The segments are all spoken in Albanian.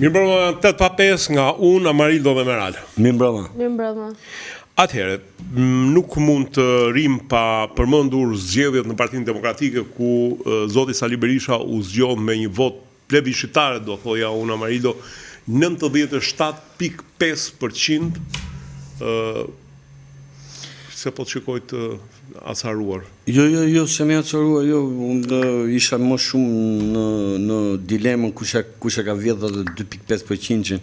Mirëmbrëma 8:05 nga unë, Amarildo dhe Meral. Mirëmbrëma. Atëherë, nuk mund të rim pa përmendur zgjedhjet në Partinë Demokratike ku zoti Sali Berisha u zgjon me një vot plebiscitare, do thoja unë, Amarildo, 97.5%. Se po të shikoj të acaruar. Jo, se me acaruar, unë isha më shumë në dilemën kusha ka vjedhë dhe 2.5% që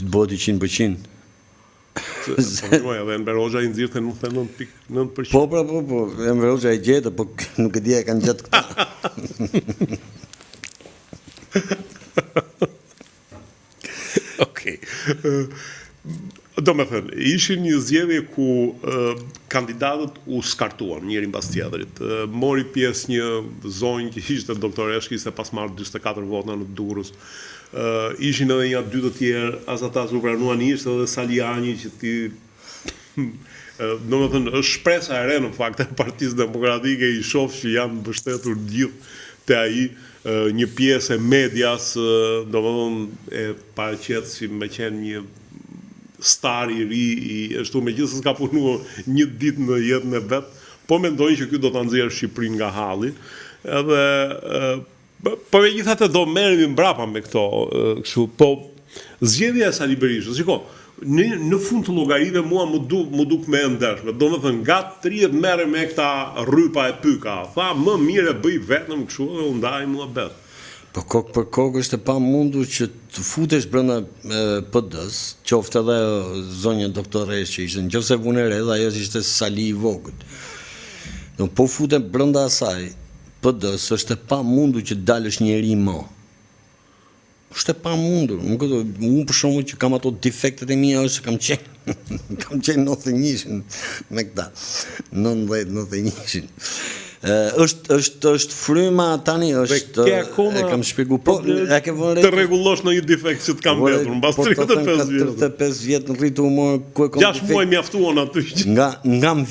të bëhet 100%. Dhe Enver Hoxha i nxirrte nuk the 9%. Po, Enver Hoxha i gjetë, po nuk e dija e kanë gjatë këta. Okej. Do me thënë, ishin një zgjedhje ku kandidatët u skartuan njëri mbas tjetrit. Mori pjesë një zonjë që ishte doktoresh, kishte pas marrë 44 vota në Durrës. Ishin edhe një dy të tjerë, as ata s'u pranuan, ishte edhe Saliani që ti do me thënë, është shpresa e re në fakt e Partisë Demokratike, i shoh që janë mbështetur gjithë te ai, një pjesë e medias, do me thënë, e paraqet si me qenë një star i ri, ashtu megjithëse s'ka punuar një ditë në jetën e vet, po mendojnë që ky do ta nxjerrë Shqipërinë nga halli. Edhe po megjithatë do merremi mbrapa me këto, kështu, po zgjedhja e Sali Berishës, shiko, në fund të llogarive mua më duk me ndershme. Domethënë nga 30 merre me këta rrypa e pyka. Tha më mirë bëj vetëm kështu dhe u ndaj muhabet. Po kokë për kokë është e pamundur që të futesh brenda PD-s, qoftë edhe zonja doktoresh që ishte, nëse vune re, ajo ishte Sali i vogël. Po futem brenda asaj PD-s, është e pamundur që dalësh njeri më. Është e pamundur. Unë për shembull që kam ato defektet e mia është kam qenë 91 me këta. 90-91. Është fryma tani është e kam shpjeguar po e ke vënë të rregullosh në një defekt që të kam mbetur mbas 35 vjet. 35 vjet në rritë humor ku e kam. 6 muaj mjaftuan aty. Nga më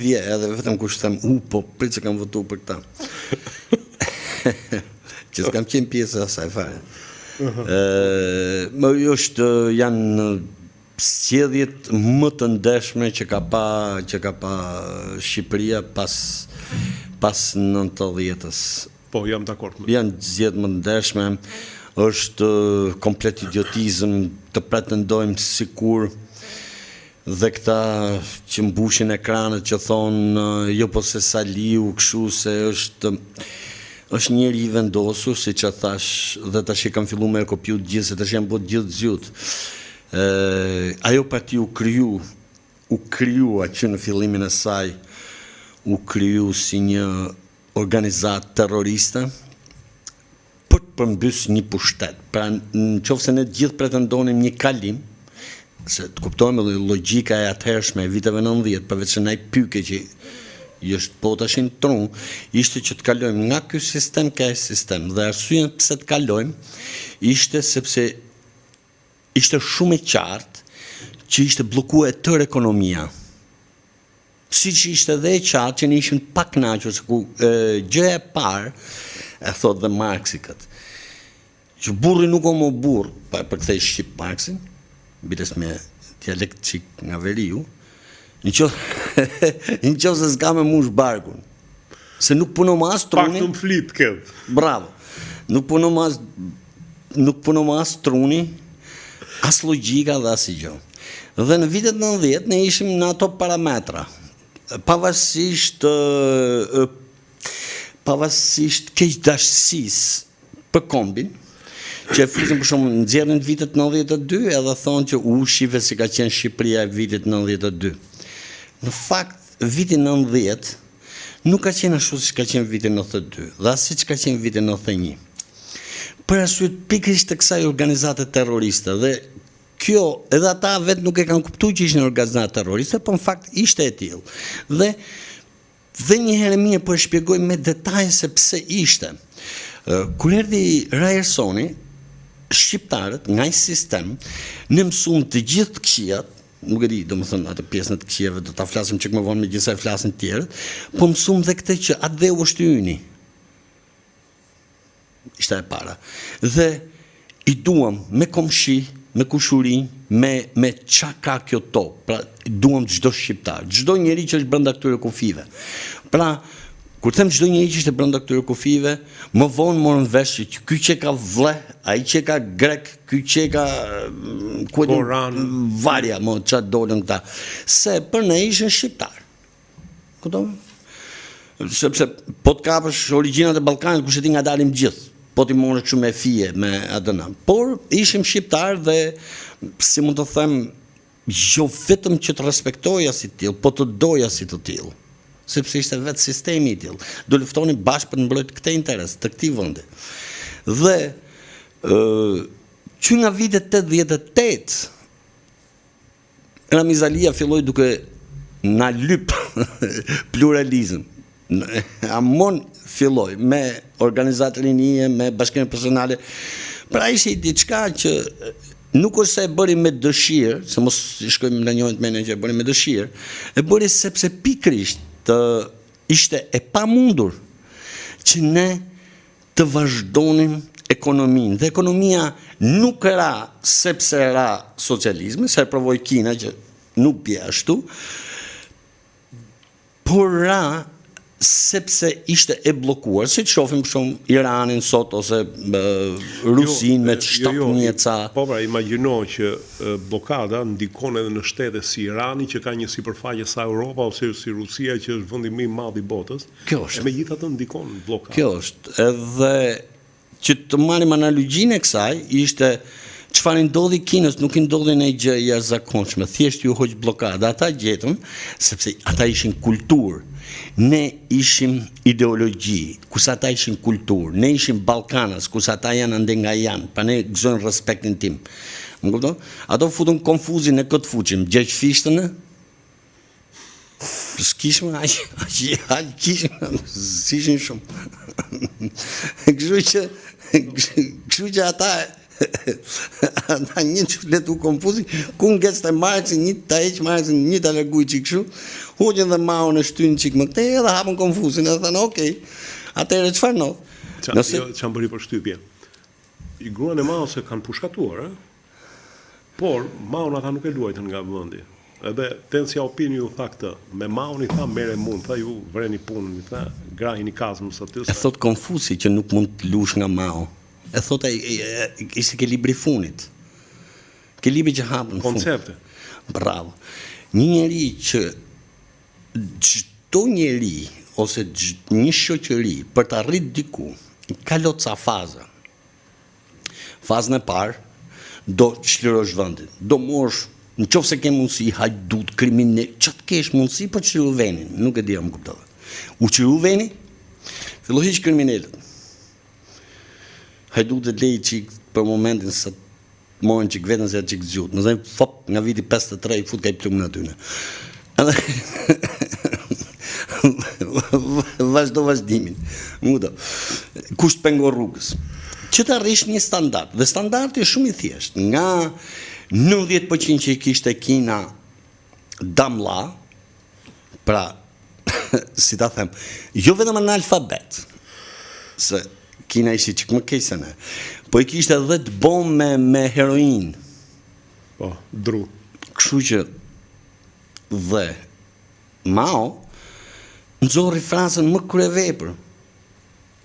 vje, edhe vetëm kur them po prit që kam votuar për këta. Që s'kam qenë pjesë e asaj fare. Më janë zgjedhjet më të ndeshme që ka pa Shqipëria pas 90-s. Po, jam dakord. Janë zgjedhje më të ndeshme, është komplet idiotizëm të pretendojmë sikur dhe këta që mbushin ekranet që thonë jo po se Saliu kështu se është njeri i vendosur, si që thash, dhe tash kam fillu me kopju gjithë, se tash jam bot gjithë zjut. Ajo parti u kryu që në fillimin e saj, u kryu si një organizat terroriste, për të përmbys një pushtet. Pra në qofë se ne gjithë pretendonim një kalim, se të kuptojmë dhe logjika e atëhershme e viteve 90, përveç se naj pyke që është po të ashin tru, ishte që të kalojmë nga ky sistem ka e sistem. Dhe arsyen pse të kalojmë, ishte sepse ishte shumë e qartë që ishte blokue tërë ekonomia. Si që ishte dhe e qartë që ne ishim pak knaqur, se ku gjëja e parë, e thot dhe Marksi këtë, që burri nuk o më burë, për këthej Shqip Marksin, bites me dialekt qik nga veriu, në qofë se s'ka me mush barkun. Se nuk puno ma as truni. Pak të më flit këtë. Bravo. Nuk puno ma as truni, as logjika dhe as i gjo. Dhe në vitet 90 ne ishim në ato parametra. Pavarësisht keqdashësis për kombin, që e fuzin për shumë në zjerën në vitet 92, edhe thonë që shive si ka qenë Shqipëria e vitet 92. Në fakt, vitin 90 nuk ka qenë ashtu si ka qenë vitin 92, dhe asi që ka qenë vitin 91. Për arsye pikërisht të kësaj organizate terroriste, dhe kjo, edhe ata vetë nuk e kanë kuptuar që ishte një organizatë terroriste, por në fakt ishte e tillë. Dhe një herë mirë po e shpjegoj me detaje se pse ishte. Kur erdhi Rajersoni, shqiptarët nga një sistem ne mësuam të gjithë këqijat, nuk e di, do më thënë, atë pjesën e të këqijave, do ta flasim që më vonë me gjithë sa e flasin tjerët, po mësuam dhe këtë që atë dhe u është yni. Ishte e para. Dhe i duam me komshi, me kushurin, me qa ka kjo tokë. Pra, duam çdo shqiptar, çdo njeri që është brenda këtyre kufive. Pra, kur them çdo njeri që është brenda këtyre kufive, më vonë morën vesh që ky që ka vlle, ai që ka grek, ky që ka Koran, varja, mo çfarë dolën këta. Se për ne ishin shqiptar. Kupton? Sepse po të kapësh origjinat e Ballkanit, kush e di nga dalim gjithë. Po ti morë kështu me fije, me ADN. Por ishim shqiptar dhe, si mund të them, jo vetëm që të respektoja si tillë, po të doja si të tillë. Sepse ishte vetë sistemi i tillë. Do luftonin bashkë për të mbrojtur këtë interes të këtij vendi. Dhe që nga vitet 88, Ramizalia filloi duke na lyp pluralizëm. Amon filloi me organizatë rinie, me bashkimet personale. Pra ishte diçka që nuk është se e bëri me dëshirë, se mos shkojmë në njëjtë menaxher, bëri me dëshirë, e bëri sepse pikërisht ishte e pamundur që ne të vazhdonim ekonominë. Dhe ekonomia nuk ra sepse ra socializmi, se e provoi Kina që nuk bie ashtu, por ra sepse ishte e bllokuar, si të shohim për shembull Iranin sot ose Rusin me 7.000 ca. Po pra, imagjino që blokada ndikon edhe në shtete si Irani që ka një sipërfaqe sa Europa ose si Rusia që është vendi më i madh i botës. Kjo është. E megjithatë ndikon blokada. Kjo është. Edhe që të marrim analogjinë e kësaj ishte çfarë ndodhi Kinës, nuk i ndodhi në gjë e jashtëzakonshme, thjesht ju hoq blokada. Ata gjetën sepse ata ishin kulturë. Ne ishim ideologji, kurse ata ishin kulturë. Ne ishim Ballkanas, kurse ata janë ande nga janë, pa ne gëzojnë respektin tim. Më kupton? Ato futën konfuzin e këtë fuqim, gjeq fishtën e? S'kishme, aq kishme, s'ishin shumë. Kështu që ata një që letu konfuzi, ku ngec të Marxin, një të heq Marxin, një të larguj që kështu, hoqen dhe Mao në shtynë qik më këte, edhe hapën konfuzin, edhe thënë, okej, atëre qëfar no? Që bëri për shtypje. I gruan e Mao se kanë pushkatuar, por Mao në ata nuk e luajtën nga vëndi. Edhe Deng Xiaoping ju tha këtë, me Mao i tha mere mund, tha ju vreni punën, i tha grahin i kazmës aty. E thot Konfuci që nuk mund të lush nga Mao. E thot ishte ke libri funit. Ke libri që hapën fund. Koncepte. Bravo. Një njeri që çdo njeri ose një shoqëri për të arrit diku ka loca faza. Fazën e parë do çlirosh vendin. Do morsh, nëse ke mundësi, hajdut, kriminal, çat kesh mundësi për çliru vendin, nuk e di më kuptova. U çliru vendi, filloi hiç kriminalët. Hajdut e lej qik për momentin se morën qik vetën se qik zgjut. Në zëjmë fop nga viti 53 i fut ka i plumë në tyne. Vazhdo vazhdimin. Mudo. Kusht pengo rrugës. Që të arrish një standart. Dhe standarti është shumë i thjesht. Nga 90% që i kishte Kina damla, pra, si ta them, jo vetëm në alfabet, se Kina ishte që më kejse ne, po i kishte edhe të bomë me heroin. Po, dru. Kështu që dhe Mao nëzori frasën më kryevepër.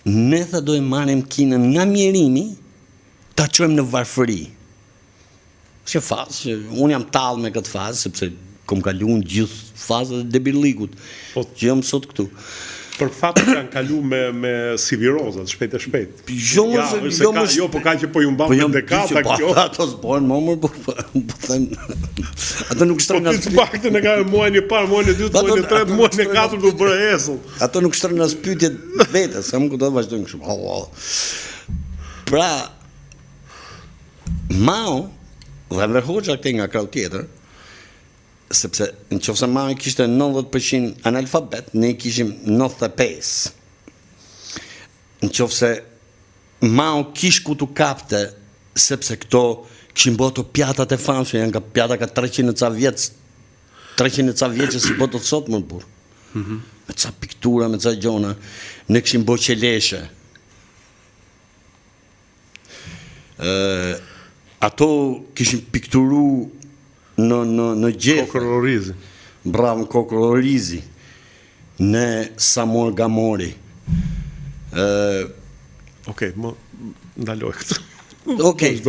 Ne tha do e marrim Kinën nga mjerimi, ta qojmë në varfëri. Që fazë, unë jam talë me këtë fazë, sepse kom kalu në gjithë fazët e debillikut, që jam sot këtu. Për fatë kanë kalu me sivirozat, shpejt e shpejt. Jo, po ka që po ju mba me dekata kjo. Ato s'bojnë momër, po them, ato nuk shtërë nga spytje. Po të paktën e ka muajin e parë, muajin e dytë, muajin e tretë, muajin e katërt do bërë esull. Ato nuk shtërë nga spytjet vetës, sa më këto vazhdojnë kështu. Pra, Mao, dhe Enver Hoxha këte nga krau tjetër, sepse në qofse Mao kishte 90% analfabet, ne kishim 95%. Në qofse Mao kish ku t'u kapte, sepse këto kishin boto pjatat e famshme, janë ka pjata ka 300 ca vjetës, 300 ca vjetës si boto të sot më burë. Me ca piktura, me ca gjona, ne kishim bo qeleshe. Ato kishin pikturu në gjethe. Kokor-Orizi. Bravo, Kokor-Orizi. Në Samor Gamori. Okej, më ndaloj këtë. Okej.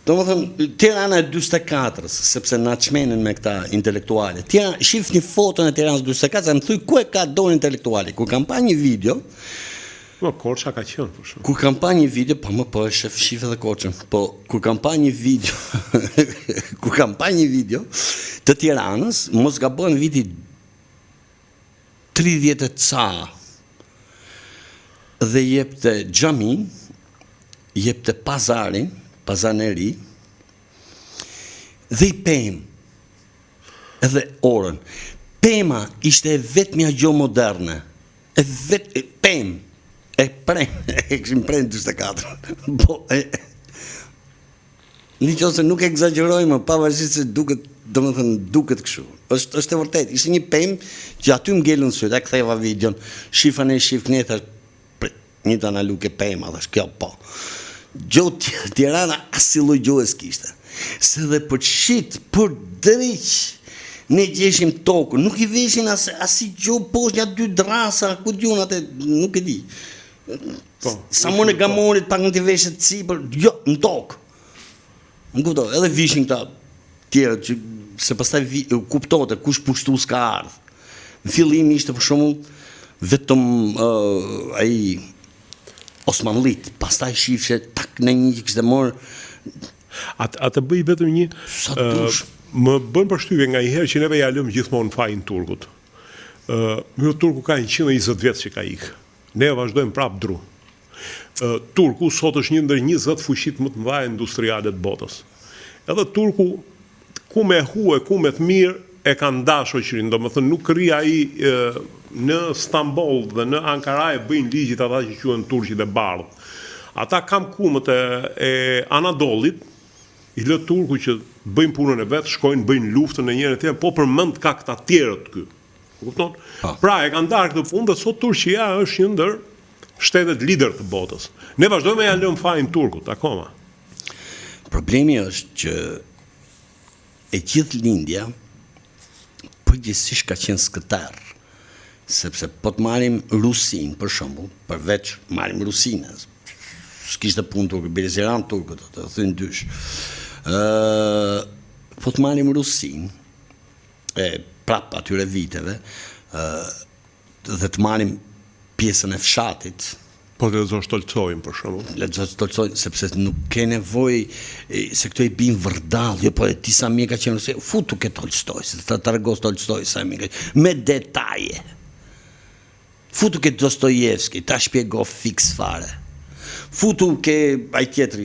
Do më thëmë, Tirana e 24, sepse na çmenin me këta intelektuale. Shif një foton e Tiranës 24, e më thuj, ku e ka dorë intelektuali? Kur kam pa një video, Korça ka qenë, për shumë. kur kam pa një video, po e shif edhe Korçën, po kur kam pa një video, kur kam pa një video të Tiranës, mos gabon viti 30 e ca, dhe jepte xhamin, jepte pazarin, pazaneri, dhe I pemë, edhe orën. Pema ishte e vetmja gjo moderne, pemë, e këshim premë 24. Një qënë se nuk egzagerojmë, pavarësisht se duket, do më thënë, duket këshu. është e vërtet, ishte një pemë që aty më gellën sytë, e këtheva videon, shifën e shifë këne, një të analuke pema, dhe shkjo po. Gjotë Tirana asiloj gjohës kishte. Se dhe për shit, për driq, ne gjeshim tokën, nuk I veshin asi gjohë poshtë një 2 drasa, ku t'jun atë, nuk e di. Sa më në gamorit pak në t'i veshet cipër, jo, në tokë. Në kupto, edhe vishin këta tjera, që, se pastaj kuptote, kush pushtu s'ka ardhë. Në fillim ishte për shumë, vetëm ai Osmanlit, pastaj shifshe tak në një që kështë morë. Atë bëj vetëm një, më bën përshtypje nga njëherë që neve ja lëm gjithmonë fajin turkut. Turku ka 120 vjetë që ka ikë. Ne vazhdojmë prapë dru. Turku sot është një ndër 20 fuqit më të mëdha industriale të botës. Edhe turku, ku me hue, ku me të mirë, e ka ndash shoqërinë, do më thënë nuk kri ai në Stamboll dhe në Ankara e bëjnë ligjit ata që quhen turqit e bardhë. Ata kam kumët e Anadollit, I lë turku që bëjnë punën e vetë, shkojnë, bëjnë luftën e njëri tjetër, po përmend ka këta tjerët ky. Kupton? Pra e kanë ndarë këtë punë dhe sot Turqia është një ndër shtetet lider të botës. Ne vazhdojmë ja lëmë fajin turkut akoma. Problemi është që e gjithë lindja përgjithsisht ka qenë skëtar. Sepse po të marim Rusin, për shembull, përveç marim Rusinë, s'kishte punë turkë, Bereziran turkët, të thënë dysh. Po të marim Rusin, prap atyre viteve, dhe të marim pjesën e fshatit. Po të Lexosh Tolstojin, për shembull. Lexosh Tolstojin, sepse nuk ke nevojë, se këto I bin vërdall, jo po e ti sa mirë ka qenë, se futu ke Tolstoj, se të tregos Tolstoj sa mirë, me detaje. Futu ke Dostojevski, ta shpjego fix fare. Futu ke ai tjetri,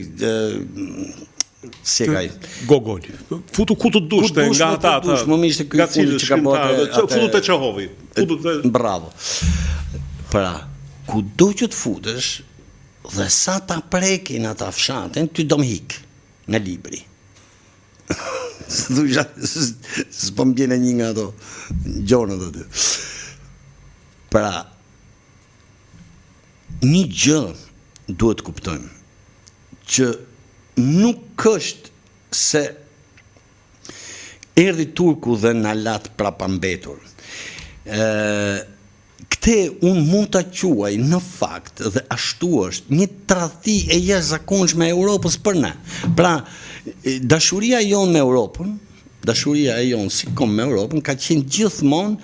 si e ka ai? Gogol. Futu ku të dush te nga ata. Më mirë se ky fuli që ka bote. Futu te Çehovi. Bravo. Pra, ku do që të futesh, dhe sa ta prekin ata fshatin, ty do më hik në libri. S'po m'bjene një nga ato gjonët aty. Pra, një gjë duhet kuptojmë, që nuk është se erdhi turku dhe na lat prapa mbetur. Këte unë mund të quaj në fakt dhe ashtu është një tradhti e jashtëzakonshme e Europës për ne. Pra, dashuria jonë me Europën, dashuria e jonë si kom me Europën, ka qenë gjithmonë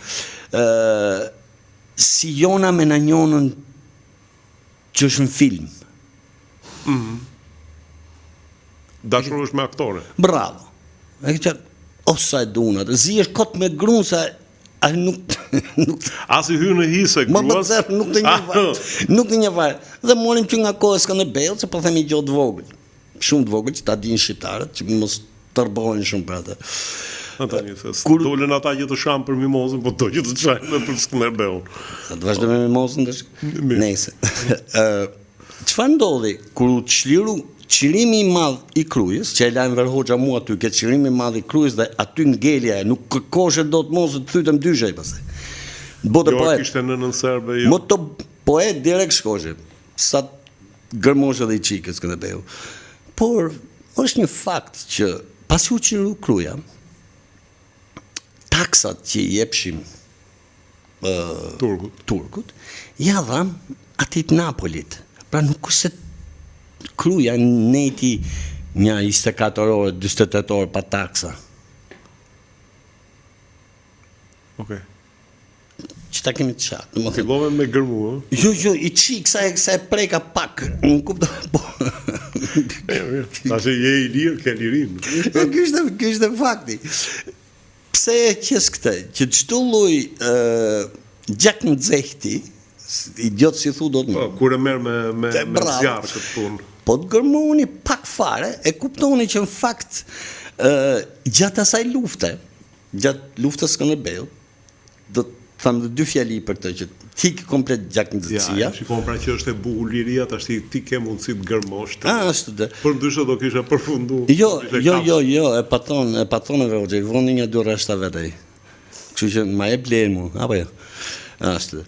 si jona me në njonën që është në film. Dashur është me aktore. Bravo. E këtë, osa e dunat, zi është kotë me grunë, se nuk... Asi hyrë në hise, gruas? Nuk të një varë. Nuk të një varë. Dhe morim që nga kohë s'ka në belë, që po themi gjotë vogël. Shumë të vogël, që ta dinë shqiptarët, që mos tërbohen shumë për atë. Dolen ata që të shanë për mimozën, po do që të shanë për Skënderbeun. Të vazhdo me mimozën, nese. Çfarë ndodhi, kur u të shliru qirimi I madh I Krujës, që e lajmë Verhoxha mua aty, ke qirimi I madh I Krujës dhe aty ngelja e nuk kërkoshe do të mos të thytëm dyshe I pasaj. Jo, kishte në serbe, jo. Më të poet direkt shkoshe, sa gërmoshe dhe I qikës Skënderbeu. Por është një fakt që pasi u qiru Kruja, taksat që i jepshim Turkut, ja dham atit Napolit. Pra nuk se Kruja neti një 24 orë, 28 orë pa taksa. Okej. Që ta kemi të qatë. Fillove me gërmu, Jo, i qik, sa e preka pak. Në kuptoj, po. Ta që je i lirë, ke lirin. Kështë fakti. Pse e qes këte, që çdo lloj gjak në dzehti, idiot si thu do të më. Kur e merë me zjarë këtë punë. Po të gërmoni pak fare, e kuptoni që në fakt gjatë asaj lufte, gjatë luftës Skënderbeut, do të thamë dy fjali për këtë që ti ke komplet gjak në dzëtësia. Ja, shikon pra që është e bukur liria, tash ti ke mundësi të gërmosh. Ashtu dhe. Për ndryshe do kisha përfundu. Jo, e paton e Roxhe, i vondi një 2 rreshta vetej. Kështu që ma e blen mu, apo jo. Ashtu dhe.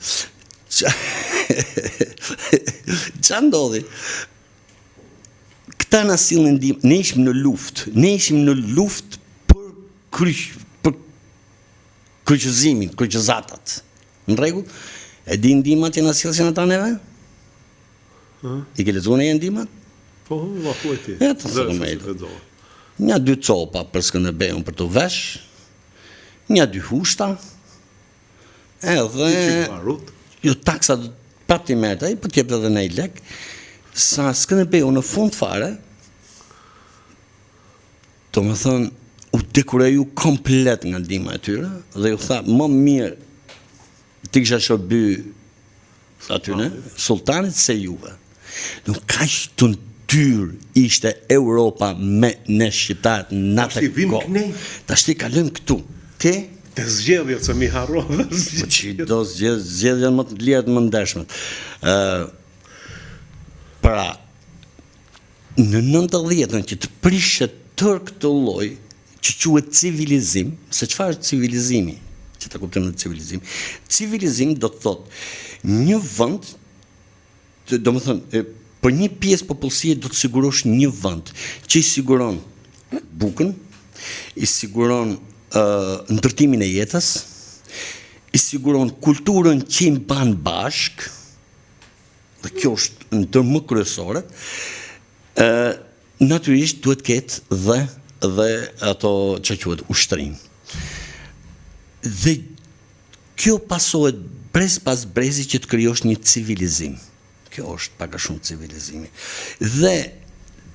Qa ndodhi? Këta na sillnin ndihmë, ne ishim në luftë për kryqëzimin, kryqëzatat. Në rregull? E di ndihmat që na sillshin ata neve? I ke lexuar e ndihmat? Po, vafu e ti. Ja, të thënë me një 2 copa për Skënderbeun për të vesh, një 2 hushta, edhe jo taksa prapë ti merret ai, po t'jep edhe në lek, sa Skënderbeu në fund fare, do më thënë, u dekuraju komplet nga ndihma e tyre, dhe ju tha, më mirë ti kisha shërby atyne, sultanit se juve. Nuk kaq të tyr ishte Europa me ne shqiptarët në atë kohë. Tash ti kalojmë këtu. Te zgjedhjet se mi harrova. Po që do zgjedhjet më të lirat më ndershmet. Pra, në 90-ën që të prishet tër këtë lloj që quhet civilizim, se çfarë është civilizimi? Që ta kuptojmë në civilizim. Civilizim do të thotë një vend, do të thonë, për një pjesë popullsie do të sigurosh një vend që i siguron bukën, i siguron ndërtimin e jetës, i siguron kulturën që i mban bashk, dhe kjo është ndër më kryesore, natyrisht duhet ketë dhe ato që quhet ushtrim. Dhe kjo pasohet brez pas brezi që të krijosh një civilizim. Kjo është pak a shumë civilizimi. Dhe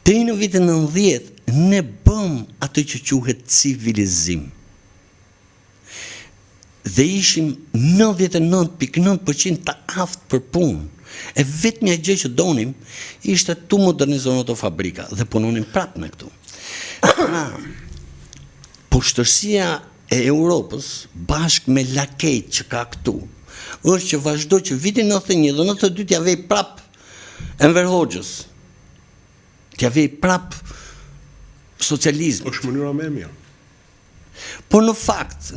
deri në vitin 90 ne bëm atë që quhet civilizim. Dhe ishim 99.9% të aftë për punë. E vetmja gjë që donim ishte tu modernizon ato fabrika dhe punonim prapë me këtu. Poshtërsia e Europës bashkë me lakejt që ka këtu është që vazhdo që vitin 91 dhe 92 t'ja vej prap Enver Hoxhës, t'ja vej prap socializm. Është mënyra më e mirë. Po në fakt,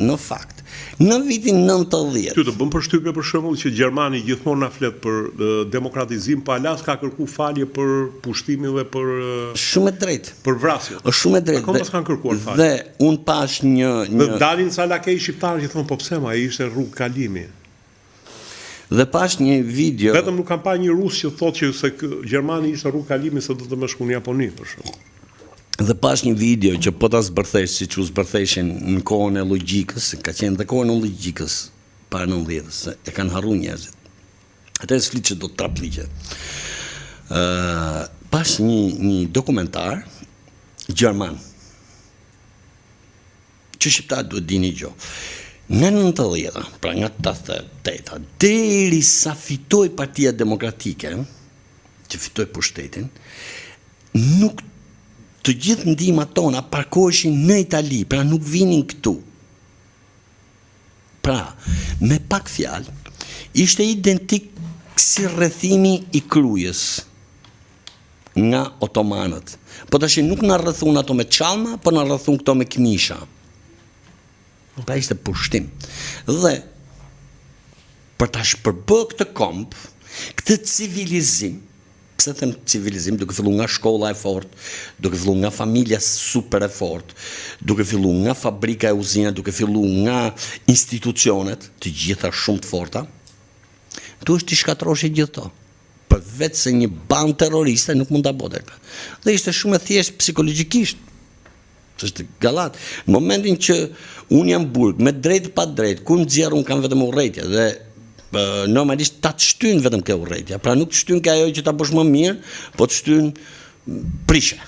në vitin 90. Ty të bëm përshtypje për shembull që Gjermani gjithmonë na flet për demokratizim, pa las ka kërku falje për pushtimin dhe për shumë e drejtë. Për vrasjet. Është shumë e drejtë. Akoma s'kan kërkuar falje. Dhe un pash një Dhe dalin sa lakej shqiptarë që thonë po pse ma ai ishte rrugë kalimi. Dhe pash një video. Vetëm nuk kam pa një rus që thotë që se Gjermani ishte rrugë kalimi se do të më shkon në Japoni për shembull. Dhe pash një video që po ta zbërthesh siç u zbërtheshin në kohën e logjikës, ka qenë dhe kohën e logjikës para 90-s, e kanë harruar njerëzit. Atë s'flit që do të trapligje. Pash një dokumentar gjerman. Që shqiptarët duhet dini gjë. Nga 90-a, pra nga 88-a, deri sa fitoi Partia Demokratike, që fitoi pushtetin, nuk të gjithë ndihmat tona parkoheshin në Itali, pra nuk vinin këtu. Pra, me pak fjalë, ishte identik si rrethimi i Krujës nga otomanët. Po tash nuk na rrethun ato me çalma, po na rrethun këto me këmisha. Pra ishte pushtim. Dhe për ta shpërbërë këtë komp, këtë civilizim, pse them civilizim, duke filluar nga shkolla e fortë, duke filluar nga familja super e fortë, duke filluar nga fabrika e uzina, duke filluar nga institucionet, të gjitha shumë të forta, tu është t'i shkatrosh gjithë to. Për vetë se një band terroriste nuk mund ta bote këtë. Dhe ishte shumë e thjeshtë psikologjikisht. Është gallat. Në momentin që unë jam burg, me drejt pa drejt, ku më zjerë unë kam vetëm urrëtia dhe normalisht ta të shtyn vetëm ke urrëtia. Pra nuk të shtyn ke ajo që ta bësh më mirë, po të shtyn prishe.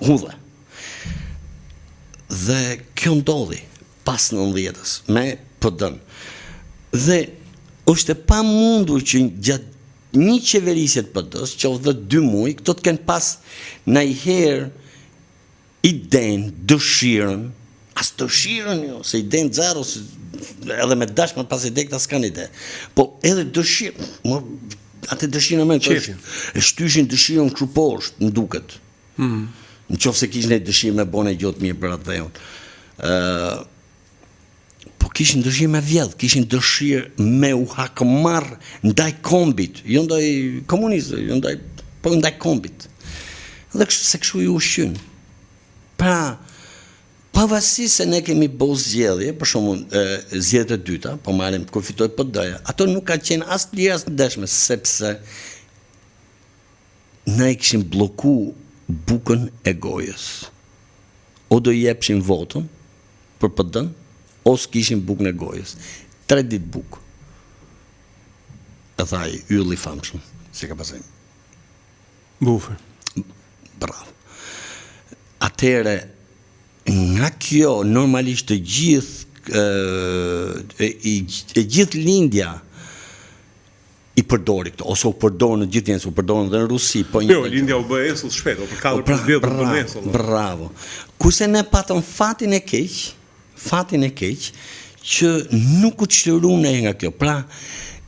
Hudhe. Dhe kjo ndodhi pas 90-s me PD-n. Dhe është e pamundur që gjatë një qeverisje të PD-s, qoftë 2 muaj, këto të kenë pas ndonjëherë idenë, dëshirën, as dëshirën jo, se idenë zero, edhe me dashmë pas ide këta s'kan ide, po edhe dëshirë, atë dëshirën me e shtyshin dëshirën kështu poshtë, më duket. Në qoftë se kishin e dëshirë me bone gjotë mirë për atë dheun. Po kishin dëshirë me vjedh, kishin dëshirë me u hakmarr ndaj kombit, jo ndaj komunistëve, jo ndaj kombit. Dhe se kështu i ushqyn. Pra, pavarësisht se ne kemi bo zgjedhje, për shembull, zgjedhjet e dyta, po marrim kur fitoi PD-ja, ato nuk ka qenë as të lira as të ndeshme, sepse ne kishim blloku bukën e gojës. O do jepshin votën për PD-n, ose kishin bukën e gojës. 3 ditë bukë. E tha i ylli famshëm, si ka pasur. Bufer. Bravo. Atëre, nga kjo, normalisht të gjithë lindja i përdori këto, ose u përdorë në gjithë jenë, u përdorë dhe në Rusi. Jo, lindja u bë esull shpejt, për 4 vjetë u bë esull. Bravo. Kurse ne patëm fatin e keq, që nuk u qëtëru ne nga kjo. Pra,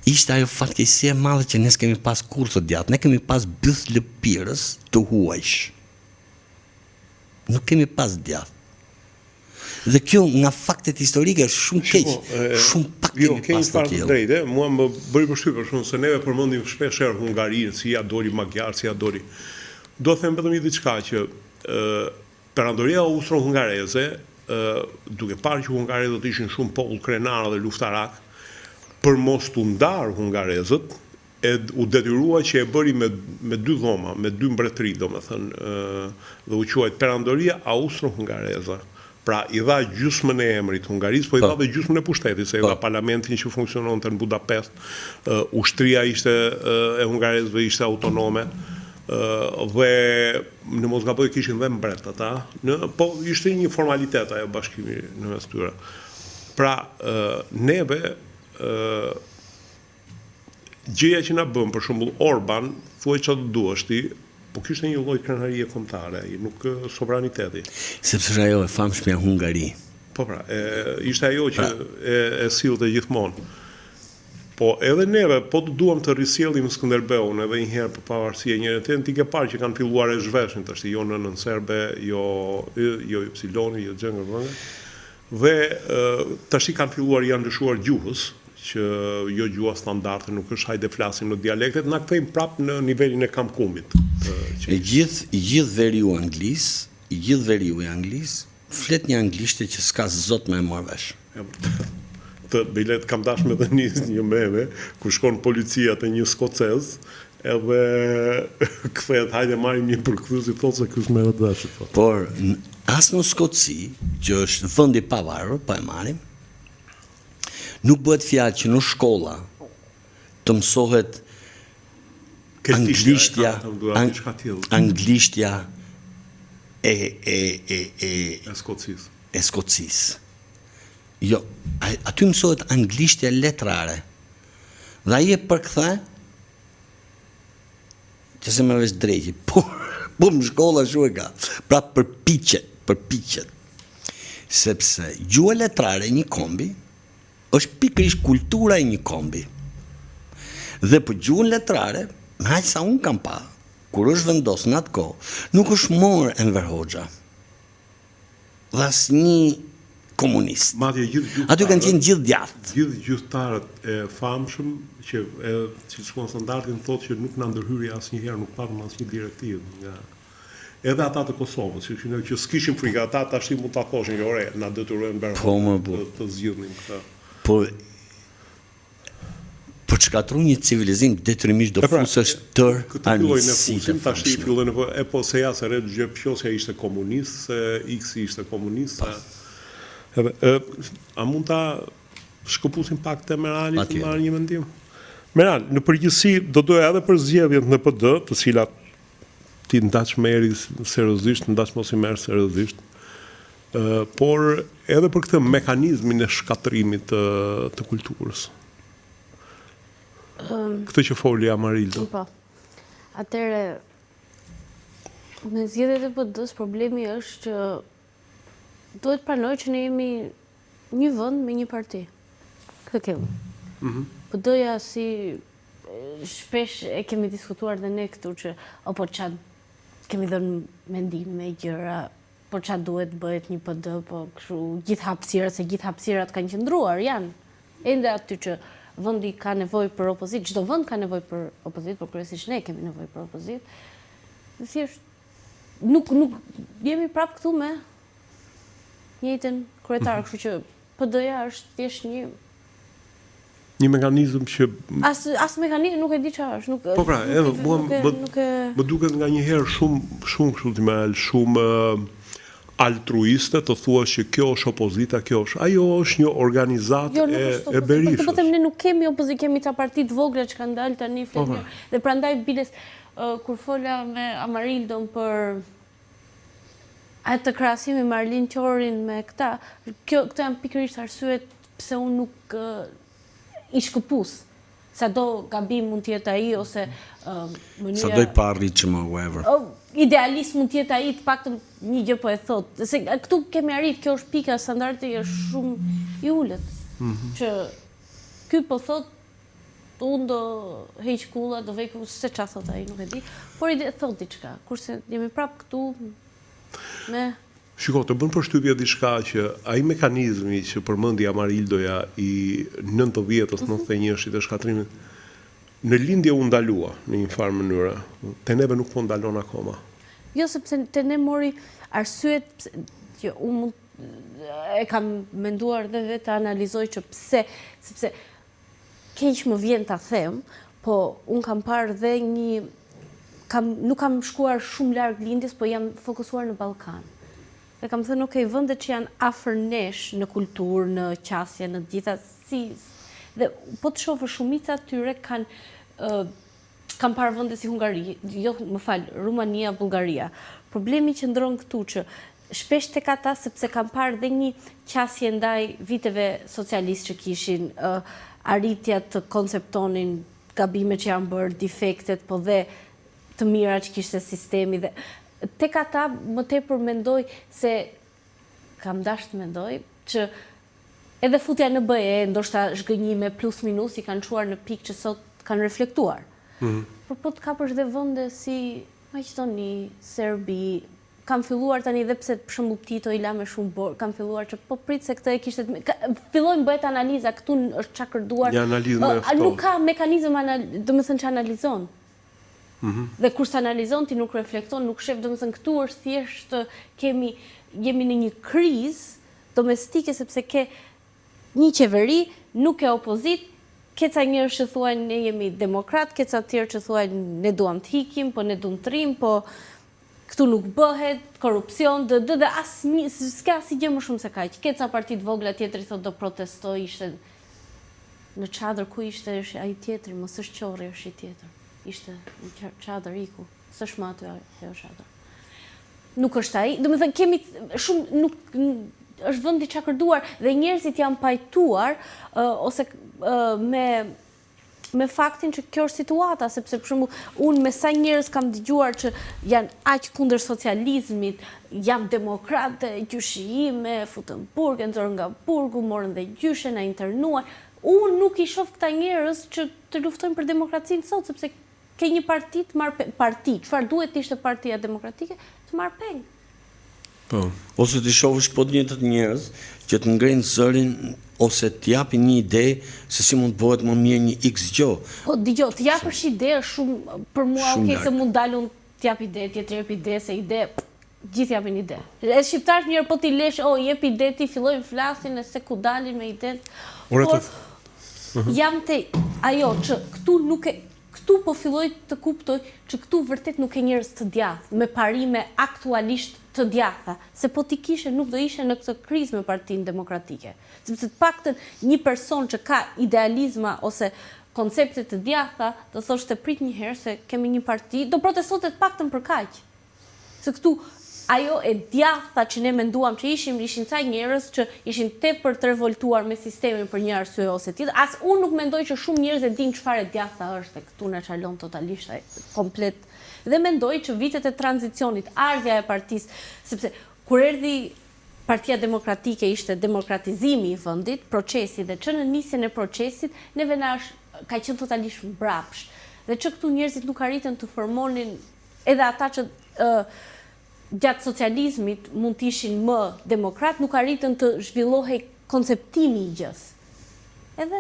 ishte ajo fatkeqësia e madhe që ne s'kemi pas kurrë të djathtë, ne kemi pas byth lëpirës të huajsh. Nuk kemi pas djathtë. Dhe kjo nga faktet historike është shumë keq, shumë pak kemi pas të tillë. Drejtë, mua më bëri përshtypje për shkak se neve përmendim shpesh herë Hungarinë, si ja doli Magyar, si ja doli. Do të them vetëm diçka që perandoria austro-hungareze, duke parë që hungarezët ishin shumë popull krenar dhe luftarak, për mos të ndarë hungarezët, u detyrua që e bëri me 2 dhoma, me 2 mbretëri, domethënë, dhe u quajt perandoria austro-hungareze. Pra, i dha gjysmën e emrit Hungarisë, po i dha dhe gjysmën e pushtetit, se i dha parlamentin që funksiononte në Budapest, ushtria e hungarezëve ishte autonome, dhe në mos gaboj kishin dhe mbret ata, po ishte një formalitet ajo bashkimi në mes tyre. Pra, neve, gjëja që na bën, për shembull Orban, thuaj çfarë duash ti, po kishte një lloj krenarie kombëtare, nuk sovraniteti. Sepse është ajo e famshme Hungari. Po pra, ishte ajo që e sillte gjithmonë. Po edhe neve, po të duam të risjellim Skënderbeun edhe një herë për pavarësi e njëri tjetrit, ti ke parë që kanë filluar e zhveshin tash, jo nënën serbe, jo Ypsiloni, jo Xhengër. Dhe tash i kanë filluar janë lëshuar gjuhës, që jo gjua standarte, nuk është hajde flasim në dialektet, na kthejmë prapë në nivelin e kamkumit. I gjithë veriu anglis, flet një anglishte që s'ka zot me e marrë vesh. Të bilet kam dashme dhe një meme, ku shkon policia të një skocez, edhe kthehet hajde marrim një përkthyes i thotë se ky është me vesh. Por as në Skoci, që është vendi i pavarur, po e marrim, nuk bëhet fjalë që në shkolla të mësohet anglishtja e Skocisë. Jo, aty mësohet anglishtja letrare. Dhe ai e përkthe që se më vesh drejti, po më shkolla shu e ka. Pra përpiqet. Sepse gjua letrare një kombi është pikërisht kultura e një kombi. Dhe për gjuhën letrare, aq sa unë kam pa, kur është vendos në atë kohë, nuk është morë Enver Hoxha. Dhe asnjë komunist. Madje gjithë Aty kanë qenë gjithë djathtë. Gjithë gjyqtarët e famshëm që siç shkon standardin thotë që nuk na ndërhyri asnjëherë, nuk patëm asnjë direktivë nga edhe ata të Kosovës, që s'kishin frikë, ata tash mund ta thoshin që ore na detyrojnë bërë të zgjidhnin këtë. Për të shkatruar një civilizim detyrimisht do fusësh tër anësitë. Tash i filloi nevojë, po se ja se Red Gjepqosja ishte komunist, se X ishte komunist. A mund ta shkëputim pak te Merali të marrë një mendim? Meral, në përgjithësi do doja edhe për zgjedhjet në PD, të cilat ti ndaç merri seriozisht, ndaç mos i merr seriozisht. Por edhe për këtë mekanizmin e shkatërimit të kulturës. Këtë që foli Amarildo. Po. Atëre me zgjedhjet e PD-s problemi është që duhet pranoj që ne jemi një vend me një parti. Këtë kemi. PD-ja si shpesh e kemi diskutuar dhe ne këtu që apo çat kemi dhënë mendim me gjëra, po çat duhet bëhet një PD, po kështu gjithë hapësirat, se gjithë hapësirat kanë qëndruar, janë ende aty që vendi ka nevojë për opozitë, çdo vend ka nevojë për opozitë, por kryesisht ne kemi nevojë për opozitë. Thjesht nuk jemi prapë këtu me njëjtën kryetar, kështu që PD-ja është thjesht një mekanizëm që as mekanizëm nuk e di çfarë është, nuk. Po pra, edhe më duket nganjëherë shumë kështu shumë altruiste të thuash që kjo është opozita, ajo është një organizatë e Berishës. Po them ne nuk kemi opozitë, kemi ta parti të vogla që kanë dalë tani flet. Dhe prandaj biles kur fola me Amarildon për atë krahasimi me Arlin Qorin me këta, këto janë pikërisht arsyet pse unë nuk i shkëpus. Sa do gabim mund tjetë ai, ose mënyra... Sa do i parri që më whatever. Idealist mund tjetë ai, të paktën një gjë po e thotë. Se këtu kemi arrit, kjo është pika, standardi është shumë i ulët. Që ky po thotë, unë do heq kulla, do vej se qa thot ai, nuk e di, por i thot diçka, kurse jemi prapë këtu me... Shiko, të bën përshtypje diçka që ai mekanizmi që përmendi Amarildoja i 90-s, 91-shit e shkatrimit, në lindje u ndalua në një farë mënyre, te neve nuk po ndalon akoma. Jo, sepse te ne mori arsyet që unë e kam menduar dhe vetë analizoj që pse, sepse keq më vjen ta them, po unë kam parë dhe nuk kam shkuar shumë larg lindjes, po jam fokusuar në Ballkan. Dhe kam thënë, okej, vendet që janë afër nesh në kulturë, në qasje, në gjitha dhe po të shohë shumica tyre kanë parë vende si Hungari, jo, më fal, Rumania, Bullgaria. Problemi që ndron këtu që shpesh tek ata sepse kanë parë dhe një qasje ndaj viteve socialist që kishin, arritja të konceptonin gabimet që janë bërë, defektet, po dhe të mira që kishte sistemi dhe tek ata më tepër mendoj se kam dashur të mendoj që edhe futja në BE, ndoshta zhgënjime plus minus i kanë çuar në pikë që sot kanë reflektuar. Por po të kapësh dhe vende si Maqedoni, Serbi, kanë filluar tani dhe pse për shembull Tito i la me shumë borë, kanë filluar që po prit se këtë e kishte fillojnë bëhet analiza, këtu është çakërduar. Një analizë me ftohtë. Nuk ka mekanizëm domethënë që analizon. Dhe kur se analizon ti nuk reflekton, nuk shef, domethënë këtu është thjesht jemi në një krizë domestike sepse ke një qeveri, nuk e opozit, ke ca njerëz që thuajnë ne jemi demokrat, ke ca tjerë që thuajnë ne duam të hikim, po ne duam të rrim, po këtu nuk bëhet, korrupsion, dhe s'ka asgjë më shumë se kaq. Ke ca parti të vogla, tjetri thotë do protestoj, ishte në çadër ku ishte ai tjetri, mos është Qorri, është i tjetër. Ishte në çadër iku, s'është më aty ajo çadër. Nuk është ai, domethënë kemi shumë është vend i çakërduar dhe njerëzit janë pajtuar ose me faktin që kjo është situata, sepse për shembull unë me sa njerëz kam dëgjuar që janë aq kundër socializmit, jam demokrate, gjyshi ime, futën burg, nxorën nga burgu, morën dhe gjyshe, na internuan. Unë nuk i shoh këta njerëz që të luftojnë për demokracinë sot, sepse ke një parti të marrë parti, çfarë duhet të ishte Partia Demokratike, të marrë peng. Po. Ose të shohësh po të njëjtat njerëz që të ngrenë zërin ose të japin një ide se si mund të bëhet më mirë një X gjë. Po dëgjoj, të japësh ide është shumë për mua Shumë okay larg. se mund dalun të jap ide, tjetër jep ide, se ide gjithë japin ide. E shqiptarët mirë po ti lesh, jep ide ti fillojnë flasin e se ku dalin me ide. Ore, Por jam te ajo që këtu po filloj të kuptoj që këtu vërtet nuk e njerëz të djathtë, me parime aktualisht të djatha, se po ti kishe nuk do ishe në këtë krizë me Partinë Demokratike. Sepse të paktën një person që ka idealizma ose koncepte të djatha, do thoshte prit një herë se kemi një parti, do protestonte të paktën për kaq. Se këtu ajo e djatha që ne menduam që ishin ca njerëz që ishin tepër të revoltuar me sistemin për një arsye ose tjetër. As unë nuk mendoj që shumë njerëz e dinë çfarë djatha është, e këtu na çalon totalisht komplet. Dhe mendoj që vitet e tranzicionit, ardhja e partisë, sepse kur erdhi Partia Demokratike ishte demokratizimi i vendit, procesi dhe që në nisjen e procesit, neve na ka qenë totalisht mbrapsht. Dhe që këtu njerëzit nuk arritën të formonin edhe ata që gjatë socializmit mund të ishin më demokrat, nuk arritën të zhvillohej konceptimi i gjës. Edhe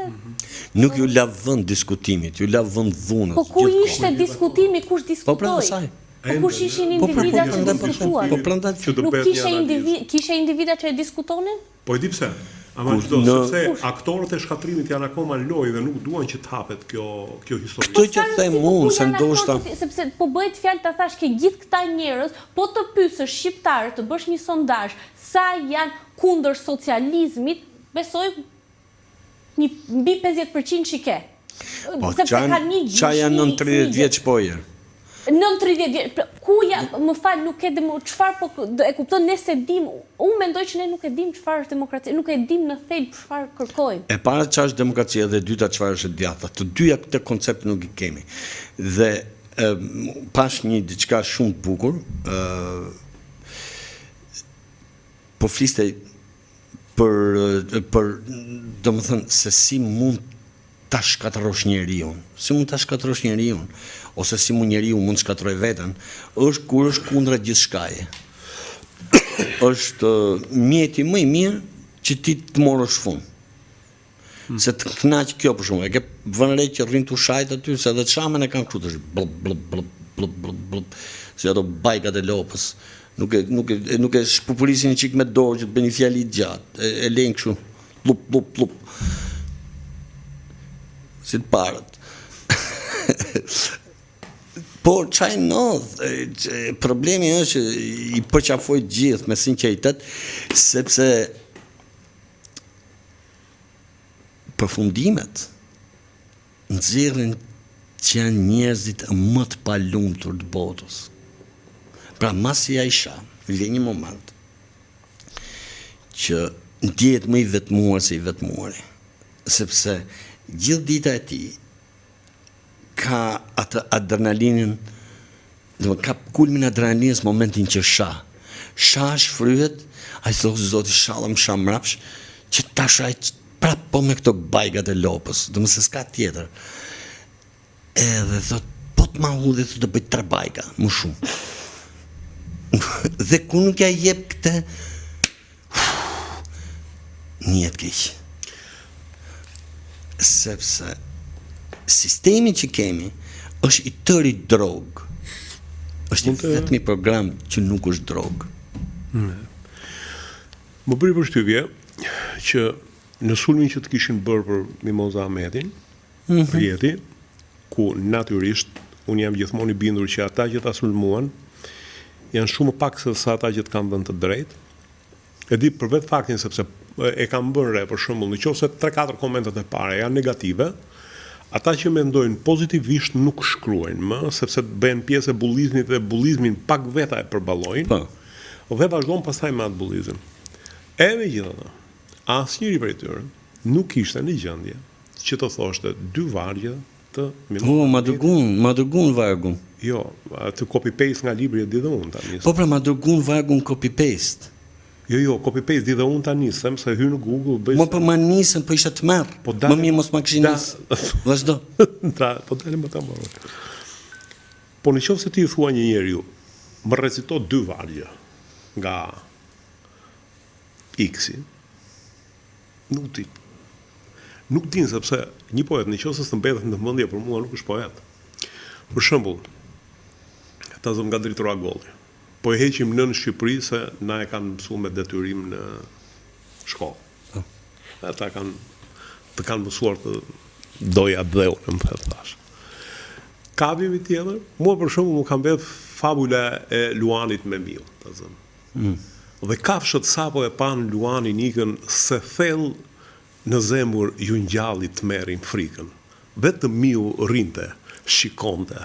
Nuk ju la vend diskutimit, ju la vend dhunës. po ku ishte diskutimi, kush Po pra diskutoi? saj. Po kush ishin individa që diskutuan? Po prandaj që do Nuk bëhet një analizë. kishe individa që e diskutonin? Po e di pse. Ama sepse aktorët e shkatrimit janë akoma lojë dhe nuk duan që të hapet kjo histori. Këtë që them unë, se ndoshta Sepse po bëhet fjalë ta thash që gjithë këta njerëz, po të pyesësh shqiptarët, të bësh një sondazh, sa janë kundër socializmit, besoj mbi 50% shike. Po Sepse ka një qa janë nën 30 vjeç pojer. Nën 30 vjeç, ku më fal, nuk e dim çfarë po e kupton, ne se dim, unë mendoj që ne nuk e dim çfarë është demokracia, nuk e dim në thelb çfarë kërkojmë. E para çfarë është demokracia dhe e dyta çfarë është e djatha. Të dyja këtë koncept nuk i kemi. Dhe pash një diçka shumë të bukur, po fliste për domethënë se si mund ta shkatërrosh njeriu. Si mund ta shkatërrosh njeriu ose si njeriu mund të shkatërrojë veten, është kur është kundra gjithçkaje. Është mjeti më i mirë që ti të morësh fund. Se të knaq kjo për shumë, e ke vënë re që rrin të shajt aty, se edhe të shamen e kanë kështu të blub, blub, blub, blub, blub, blub, si ato bajkat e lopës. Nuk e shpupurisin një qik me dorë që të bëni fjali gjatë, e lejnë kështu, plup, plup, plup. Si të parët. Por çaj ndodh, problemi është i përqafoj gjithë me sinqeritet, sepse përfundimet nxjerrin që janë njerëzit më të palumtur të botës. Pra masi Aisha, vjen një moment që ndjehet më i vetmuar se i vetmuari, sepse gjithë dita e tij ka atë adrenalinin, dhe ka kulmin adrenalinës momentin që Shah shfryhet, a i thosë zoti shalëm mrapsh, që ta shaj prap po me këto bajgat e lopës, dhe më se s'ka tjetër. Edhe thot, po të ma hudhe, të bëjt 3 bajga, më shumë. Dhe ku nuk ja jep këte, njët keq. Sepse sistemi që kemi është i tëri drogë. Është i vetmi program që nuk është drogë. Më bëri përshtypje që në sulmin që të kishin bërë për Mimoza Ahmetin, Rjeti, ku natyrisht unë jam gjithmonë i bindur që ata që ta sulmuan janë shumë pak se sa ata që të kanë dhënë të drejtë. E di për vetë faktin sepse e kam bërë re për shembull, nëse 3-4 komentet e para janë negative, ata që mendojnë pozitivisht nuk shkruajnë më, sepse bëhen pjesë e bullizmit dhe bullizmin pak veta e përballojnë. Dhe vazhdon pastaj me atë bullizëm. E megjithatë, asnjëri prej tyre nuk ishte në gjendje që të thoshte 2 vargje të ma dërgun vargun. Jo, atë copy-paste nga libri e di dhe unë tani. Po pra, ma dërgun vargun copy-paste. Jo, copy-paste di dhe unë ta nisem, se hy në Google bëj. Po ma nisem, po isha të merr. Më mirë mos ma kishin nisë. Vazhdo. Po dalë më ta marrë. Po në qoftë se ti thua një njeriu, më recito 2 vargje nga X-i, nuk din. Nuk din sepse një poet nëse të mbetet në mendje për mua nuk është poet. Për shembull, ata zëm nga Dritora Golli. Po e heqim në Shqipëri se na e kanë mësuar me detyrim në shkollë. Ata të kanë mësuar të doja dheun, më thash. Ka vimi tjetër, mua për shembull më kam vetë fabula e Luanit me Miu, ta zëm. Dhe kafshët sapo e pan Luanin ikën se thellë në zemër ju ngjallit të merrin frikën. Vetëm Miu rrinte, shikonte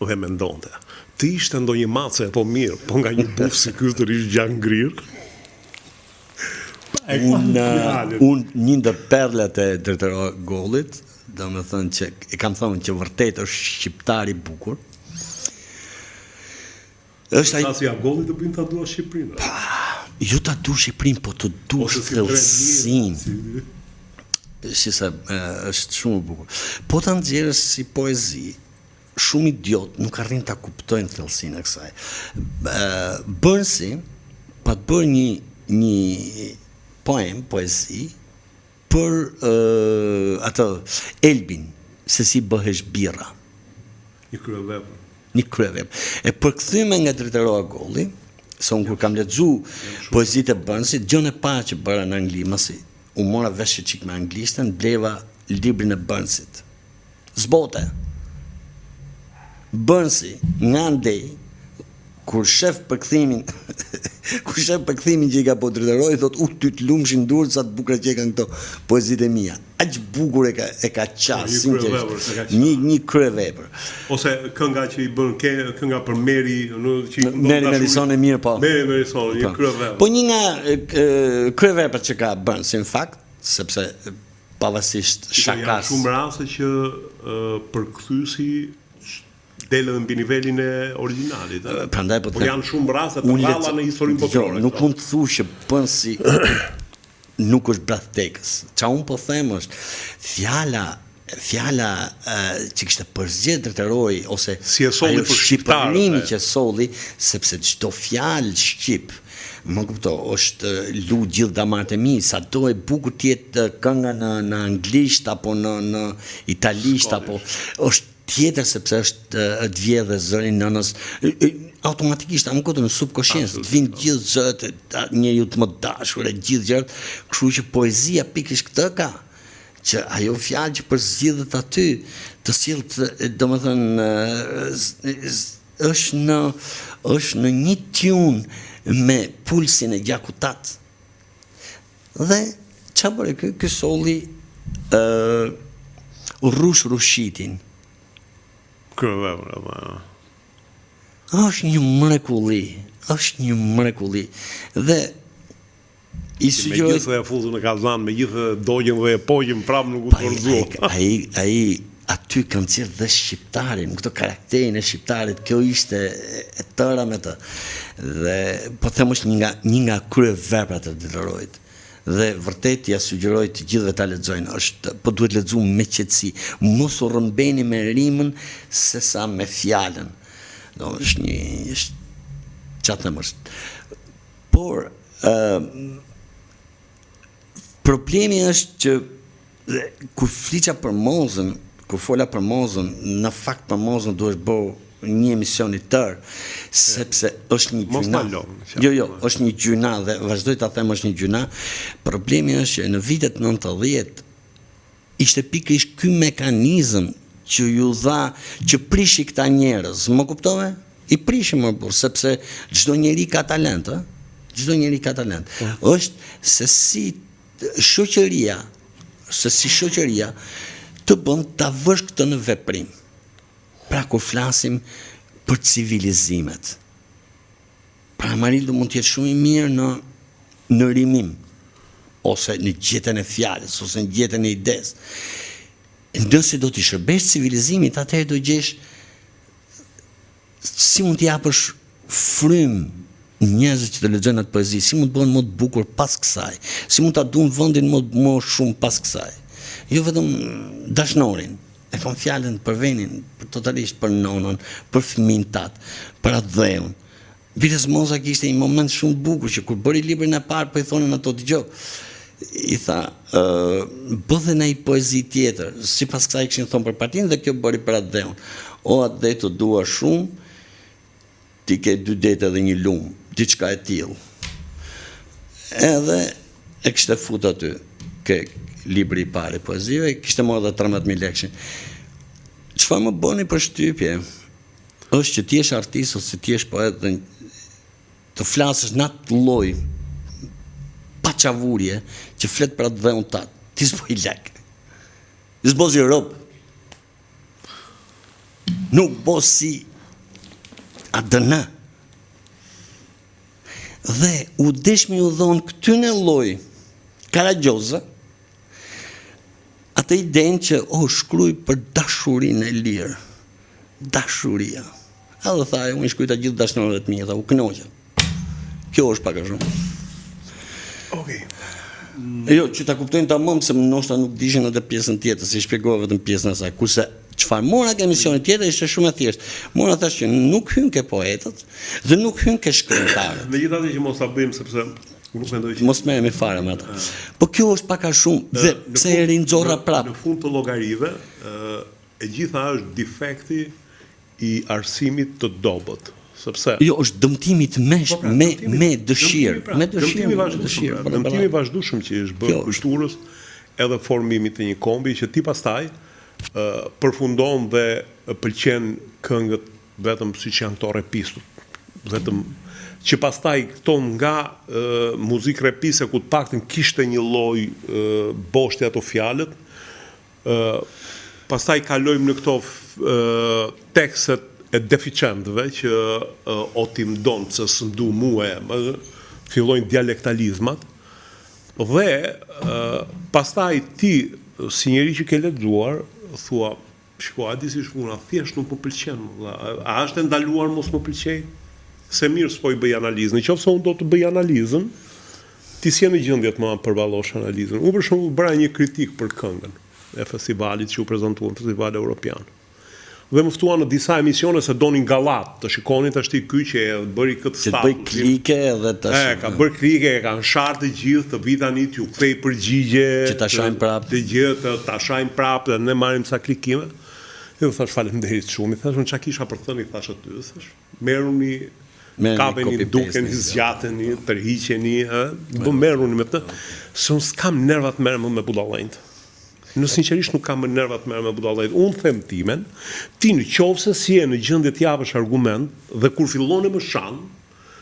dhe mendonte. Të ishte ndonjë mace po mirë, po nga një buf si ky të rish gjan ngrirë. Unë një ndër perlat e Drejtora Gollit, do me thënë që e kam thënë që vërtet është shqiptar i bukur. Është ai si Golli të bëjnë ta dua Shqipërinë. Jo ta du Shqipërinë, po të du thellësinë. Shisa, është shumë e bukur. Po ta nxjerrësh si poezi, shumë idiot nuk arrin ta kuptojnë thellësinë e kësaj. Burnsi pa të bërë një poezi për atë Elbin, se si bëhesh birra. Një kryevepër. Një kryevepër. E përkthyme nga Drejtora Golli, se unë kur kam lexu poezitë e Burnsit, gjën e parë që bëra në angli, masi u mora vesh çik me anglishtën, bleva librin e Burnsit. Zbote. Burnsi nga ndej, kur shef përkthimin që i ka po drejtoroi, thot ty të lumshin durë sa të bukura që e kanë këto poezitë e mia. Aq bukur e ka qas, sinqerisht. Një kryevepër. Ose kënga që i bën kënga për Meri, që Meri Melison e mirë po. Meri Melison, një kryevepër. Po një nga kryeveprat që ka bën, si në fakt, sepse pavarësisht shakas. Janë shumë raste që përkthyesi delën mbi nivelin e originalit. Prandaj po janë shumë raste të rralla në historinë botërore. Nuk mund të thush që Burnsi nuk është bradhtekës. Qa unë po them është fjala që kishte përzgjedhur Drejtoroi ose si e solli për shqiptarëni që solli, sepse çdo fjalë shqip më kupto, është lu gjithë damarët e mi, sa do e bukur tjetë kënga në anglisht, apo në italisht, apo është tjetër sepse është të vjedhe zërin nënës, automatikisht, amë këtë në subconscious, të vinë gjithë zërët, njeriu të më dashur e gjithë gjërët, kështu që poezia pikërisht këtë ka, që ajo fjalë që përzgjidhet aty, të sillt, domethënë, është në një tune me pulsin e gjakutat. Dhe qa bëre ky solli rushitin. Është një mrekulli. Dhe i sugjeroj me gjithë e futu në kazan, me gjithë dojën dhe e pojën prapë nuk u dorëzuar. Ai aty kanë thirrë dhe shqiptarin, këto karakterin e shqiptarit, kjo ishte e tëra me të. Dhe po them është një nga kryeveprat e Drejtorit. Dhe vërtet ja sugjeroj të gjithëve ta lexojnë, po duhet lexuar me qetësi, mos u rrëmbeni me rimën sesa me fjalën. Do është çfarë them është. Por problemi është që kur fliqa për Mozën, kur fola për Mozën, në fakt për Mozën duhet bërë një emision i tërë, sepse është një gjyna. Jo, është një gjyna dhe vazhdoj ta them është një gjyna. Problemi është që në vitet 90 ishte pikërisht ky mekanizëm që ju dha, që prishi këta njerëz, më kuptove? I prishi më burr, sepse çdo njeri ka talent, çdo njeri ka talent. Është se si shoqëria të bën ta vësh këtë në veprim. Pra kur flasim për civilizimet, pra Amarildo mund të jetë shumë i mirë në rimim, ose në gjetjen e fjalës, ose në gjetjen e idesë. Nëse do të shërbesh civilizimit, atëherë do gjesh si mund t'i japësh frym njerëzit që të lexojnë atë poezi, si mund të bëhen më të bukur pas kësaj, si mund ta duan vendin më shumë pas kësaj. Jo vetëm dashnorin, e kam fjalën për venin, totalisht për nonën, për fëmin tat, për atë dheun. Viles Moza kishte një moment shumë bukur që kur bëri librin e parë, po i thonin ato dëgjoj. I tha, bëdhe në i poezi tjetër, si pas kësaj këshin thonë për partinë dhe kjo bëri për atë dheun. O atë dhe të dua shumë, ti ke 2 dete dhe 1 lumë, diçka e tillë. Edhe e kishte fut aty, ke libri i parë i poezive, kishte marrë dhe 13.000 lekë. Çfarë më bëni përshtypje, është që ti jesh artist ose ti jesh poet dhe të flasësh në atë lloj pa qavurje që flet për atë dheun tat, ti s'po i lek. Ti s'bo si rob. Nuk bo si ADN. Dhe u desh me u dhonë këtyne lloj Karagjoza atë idenë që shkruaj për dashurinë e lirë. Dashuria. Edhe tha, unë shkruajta gjithë dashunorët mi, tha, u kënoqa. Kjo është pak a shumë. Okej. Jo, që ta kuptojnë tamam se ndoshta nuk dishin edhe pjesën tjetër, si shpjegova vetëm pjesën e saj. Kurse çfarë mora ke emisionin tjetër ishte shumë e thjeshtë. Mora thash që nuk hyn ke poetët dhe nuk hyn ke shkrimtarët. Megjithatë që mos ta bëjmë sepse nuk mendoj që mos merremi fare me atë. Po kjo është pak a shumë dhe pse e rinxorra prap. Në fund të llogarive, e gjitha është defekti i arsimit të dobët. Sepse jo, është dëmtimi të me dëshirë, me dëshirë. Dëmtimi vazhdueshëm që është bërë kulturës edhe formimit të një kombi që ti pastaj përfundon dhe pëlqen këngët vetëm siç janë këto repistut. Vetëm që pastaj këto nga muzikë repise ku të paktën kishte një lloj boshti ato fjalët, pastaj kalojmë në këto tekstet e deficientëve që o ti më donë se së ndu mua, fillojnë dialektalizmat, dhe pastaj ti, si njeri që ke lexuar, thua, shko, a di si shpuna, thjesht nuk më pëlqen, a është ndaluar mos më pëlqej? Se mirë s'po i bëj analizën, në qoftë se unë do të bëj analizën, ti si në gjendje të më përballosh analizën. Unë për shembull bëra një kritik për këngën e festivalit që u prezantuan, festivali evropian. Dhe më ftuan në disa emisione se donin gallat, të shikonin tash ti ky që e bëri këtë status. Që bëj klike edhe tash. Ka bërë klike, kanë sharë të gjithë, të vitanit, ju kthej përgjigje. Që ta shajnë prapë. Të gjithë, ta shajnë prapë dhe ne marrim sa klikime. Dhe u thash faleminderit shumë, i thash unë çka kisha për thënë, i thash aty, thash, merruni, kapeni, dukeni, zgjateni, tërhiqeni, do merruni me të. Se unë s'kam nervat merrem me budallënjt. Në sinqerisht nuk kam nervat me budallënjt. Unë them timen, ti në qoftë se si je në gjendje të japësh argument dhe kur fillon më shan,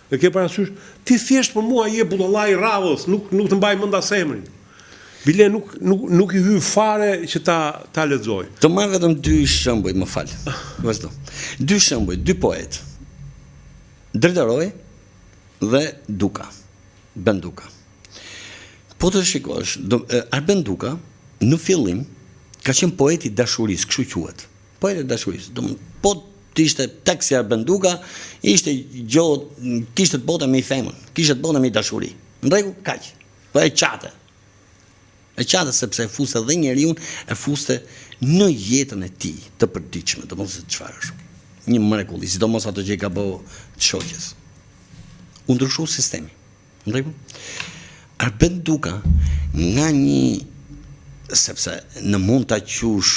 dhe ke parasysh, ti thjesht për mua je budallaj rradhës, nuk të mbaj mend as emrin. Bile nuk i hy fare që ta lexoj. Të marr vetëm 2 shembuj, më fal. Vazhdo. 2 shembuj, 2 poet. Dredëroj dhe Duka. Ben Duka. Po të shikosh, Arben Duka në fillim ka qenë poeti i dashurisë, kështu quhet. Poeti i dashurisë. Po ishte tek si Arben Duka, ishte kishte të bota me i femën, kishte të bota me i dashuri. Në rregull, kaq. Po e qate. E qate sepse e fuste dhe njeriu e fuste në jetën e tij të përditshme, domosdoshmë çfarë është. Një mrekulli, sidomos ato që i ka bëu shoqës. U ndryshu sistemi. Në rregull. Arben Duka nga një sepse në mund të qush,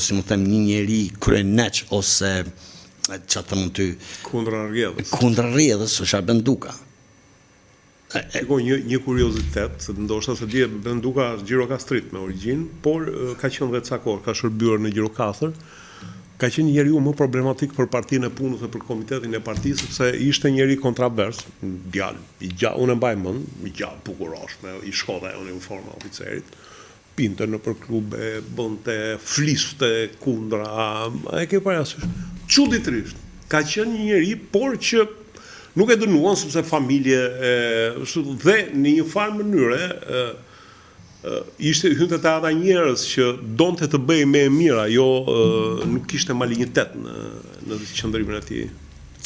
si më them, një njeri kryeneq ose që të mund të kundra rrjedhës është Arben Duka. Një kuriozitet, se ndoshta se dje Ben Duka është gjirokastrit me origjinë, por ka qenë dhe cakor, ka shërbyer në Gjirokastër, ka qenë njeriu më problematik për partinë e punës dhe për komitetin e partisë, sepse ishte njeri kontrovers, djalë, unë e mbaj mend, i gjallë bukurosh, i shkolla e uniforma oficerit, pinte në për klube, bënte, fliste kundra, e ke parasysh. Çuditërisht, ka qenë një njeri, por që nuk e dënuan sepse familje dhe në një farë mënyre hynte te ata njerëz që donte të bëjë më e mira, jo nuk kishte malignitet në qëndrimin e tij.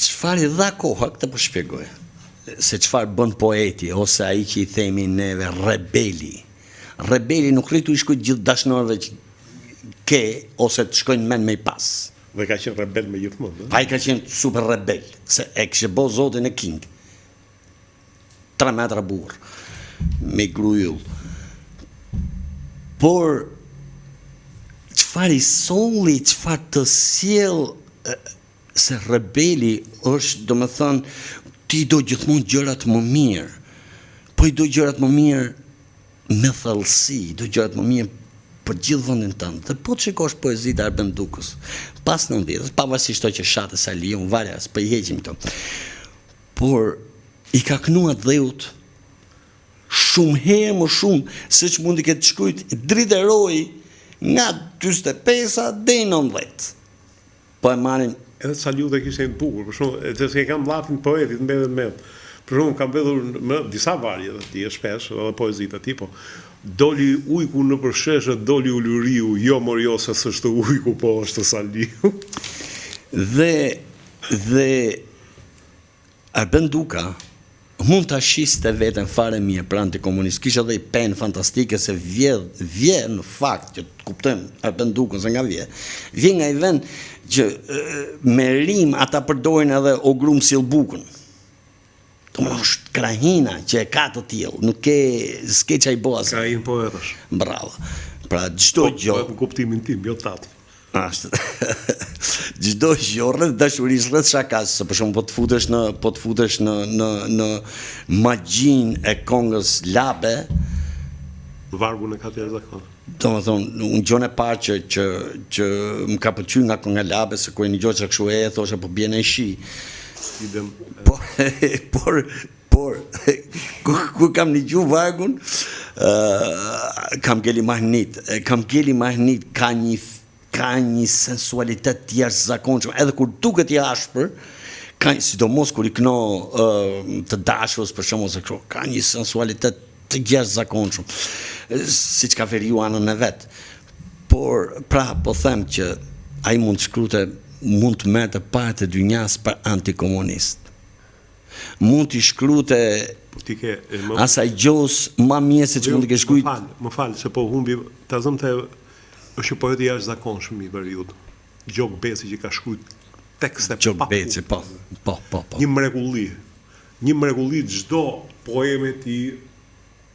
Çfarë dha koha këtë po shpjegoj. Se çfarë bën poeti ose ai që i themi neve rebeli. Rebeli nuk rritu i shkojë gjithë dashnorëve që ke ose të shkojnë mend me i pas. Dhe ka qenë rebel me gjithmonë. Pa i ka qenë super rebel, se e kështë bo zotin e King. 3 metra burr, me grujull. Por, qëfar i solli, qëfar të sjell, se rebeli është, do me thënë, ti do gjithmonë gjërat më mirë, po i do gjërat më mirë me thellësi, do gjërat më mirë për gjithë vendin tënd. Dhe po të shikosh poezitë e Arbendukës, pas 90-s, pavarësisht që shatë sa lion, varja, s'po i heqim këto. Por i ka kënuar dheut shumë herë më shumë se që mundi këtë shkujt driteroj nga 45-a deri në 90. Po e marrin edhe Saliu dhe kishte të bukur, për shumë, e se kam llafin poetit mbetet me. Për shumë kam vedhur në disa varje dhe ti e shpesh, edhe poezit e ti, po doli ujku në përsheshe, doli uluriu, jo morio se s'është ujku, po është Saliu. Dhe Arbenduka mund të ashiste veten fare mirë për antikomunist. Kisha dhe i pen fantastike se vje në fakt, që të kuptojmë Arbendukën se nga vje nga i vend që me rim ata përdorin edhe o grum silbukën. Të më është krahina që e ka të tjilë, nuk e s'ke që a i boas. Krahin poetësh. Bravo. Pra, gjdo gjo... Në kuptimin tim, jo tatë. Gjdo gjo rreth dashuris, rreth shakas, se për shumë po të futesh në magjin e kongës Labe, Vargun e ka tjerë zakon. Do më thonë, unë gjone parë që më ka pëlqy nga konga Labe, se kërë një gjo që këshu e thoshe po bjene i shi. Por, kur kam një gju vargun, kam Geli Mahnit ka një sensualitet të jashtëzakonshme, edhe kur duket i ashpër, sidomos kur i këno të dashurës për shembull se kështu, ka një sensualitet të jashtëzakonshëm, siç ka veriu anën e vet. Por, pra, po them që ai mund të merrte parë të dynjas për antikomunist. Mund t'i shkrute asaj gjos ma mirë se që mund t'i ke shkujt. Më falë, se po humbi, ta zëm të është poeti jashtëzakonshëm i periudhë. Gjok Beci që ka shkruajt tekste pa. Gjok Beci, po. Një mrekulli çdo poeme ti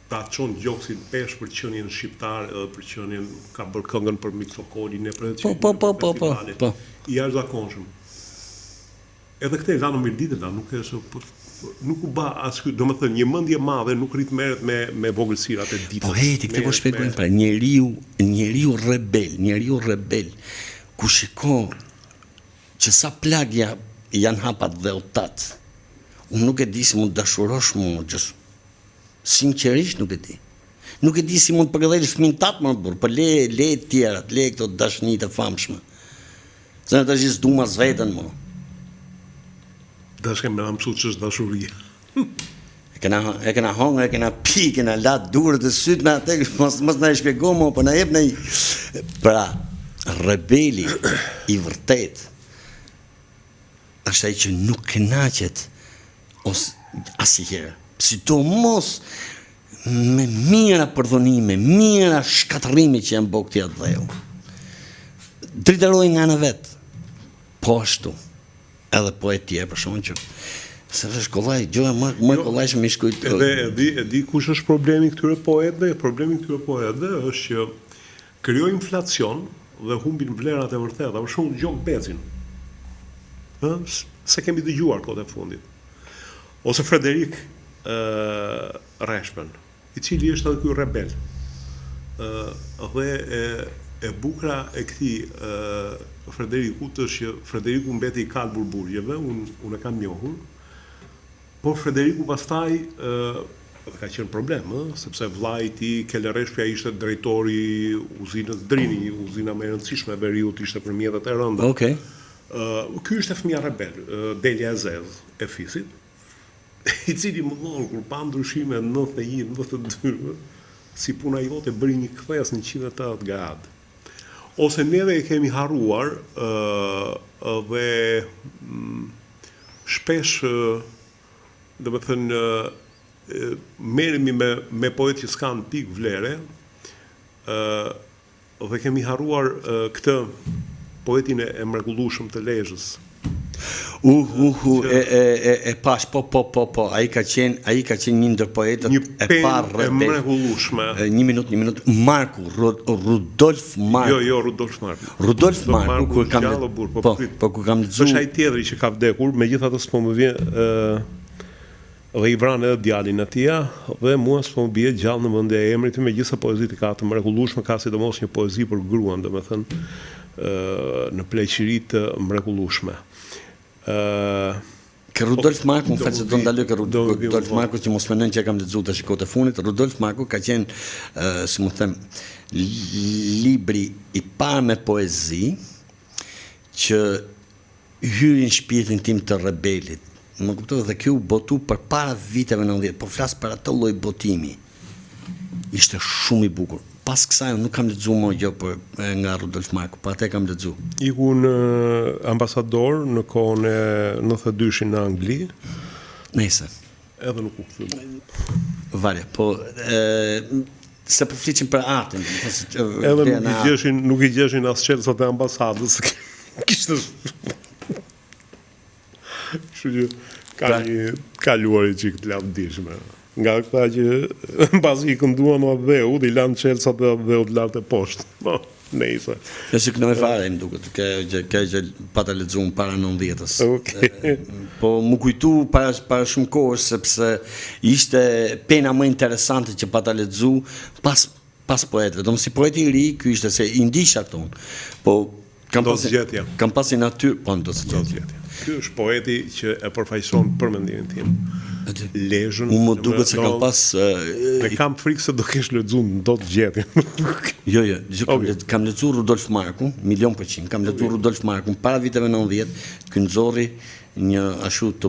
ta çon Gjoksin pesh për qenien shqiptar edhe për qenien ka bërë këngën për Mitsokolin e për Po. I jashtëzakonshëm. Edhe këtë e kanë mirë ditën, nuk e nuk u ba asky, do më thënë, një mendje madhe nuk rrit merret me vogëlsirat e ditës. Po heti, këtë po shpjegojmë pra, njeriu rebel, ku shiko që sa plagja janë hapat dhe utat. Unë nuk e di si mund dashurosh mu, sinqerisht nuk e di. Nuk e di si mund përgëdhejsh fëmin tatë më burë, për le tjerat, le këto dashnit e famshme. Se në të gjithë duma zveten mu. Dashkem me mësu që është dashuria. E kena hongë, e kena pi, kena latë durët e sytë me atë, mos në e shpjego mo, për në jep në i. Pra, rebeli i vërtet, është ai që nuk kënaqet asnjëherë. Sidomos me mira përdhonime, mira shkatërrime që janë bëu këtij dheu. Driteroj nga ana vet. Po ashtu. Edhe poetie për shkak që se vesh kollaj, gjoja më kollajshme i shkujt. Edhe e di kush është problemi këtyre poetëve? Problemi këtyre poetëve është që krijojnë inflacion dhe humbin vlerat e vërteta, për shembull Gjok Becin. Se kemi dëgjuar kohët e fundit. Ose Frederik Reshpen, i cili është edhe ky rebel. Dhe e bukra e këtij Frederikut është që Frederiku mbeti i kalë burburgjeve, unë e kam njohur, por Frederiku pastaj ka qenë problem, sepse vllai i tij Kelereshpja ishte drejtori uzinës Drini, uzina më e rëndësishme e veriut ishte për mjetet e rënda. Okej. Ky ishte fëmia rebel, Delia e Zez e fisit, i cili më vonë kur pa ndryshime në 91, 92, si puna jote bëri një kthes në 180 gradë. Ose neve e kemi harruar dhe shpesh, do të thënë, merremi me poetë që s'kan pikë vlere, dhe kemi harruar këtë poetin e mrekullueshëm të Lezhës. E pash, po, ai ka qenë një ndër poetët e parë e mrekullueshme. Një minut, Marku, Rudolf Marku. Jo, Rudolf Marku. Rudolf Marku, ku kam ku kam lexuar. Është ai tjetri që ka vdekur, megjithatë s'po më vjen dhe i vranë edhe djalin atia, dhe mua s'po më bie gjallë në mendje emrit, megjithëse poezitë ka të mrekullueshme, ka sidomos një poezi për gruan, domethënë në pleqëri të mrekullueshme. Che Rudolf Marku, më falë se do ndaloj ke Rudolf Marku, që mos mendojnë që e kam lexuar tash kohët e fundit. Rudolf Marku ka qenë, si më them, libri i parë me poezi që hyri në shpirtin tim të rebelit. Më kuptoj, dhe kjo u botu përpara viteve 90, po flas për atë lloj botimi. Ishte shumë i bukur. Pas kësaj nuk kam lexuar më gjë nga Rudolf Marku, po atë kam lexuar. Iku në ambasador në kohën e 92-shin në Angli. Nëse. Edhe nuk u kthy. Vale, po se po fliqim për artin. Edhe nuk i gjeshin as çelësat e ambasadës. Kishte kështu që ka një kaluari çik të lavdishme. Nga këta që mbasi i kënduan o dheu, i lanë qelsat dhe dheu të lartë e poshtë. Po, nejse. Nëse kënë me fare, më duket, ke që pata lexuar para 90-s. Okay. Po më kujtu para shumë kohësh, sepse ishte pena më interesante që pata lexuar pas poetëve. Do më si poeti i ri, ky ishte se i ndisha këton. Po kam pasi natyrë, po ndo së gjetja. Ky është poeti që e përfaqëson për mendimin tim Lezhën. Unë më duket se kam pas... Ne kam frikë se do kesh lexuar do të gjetjen. Jo, kam lexuar Rudolf Marku, 100%. Kam lexuar Rudolf Marku para viteve 90, ky nxorri një ashtu të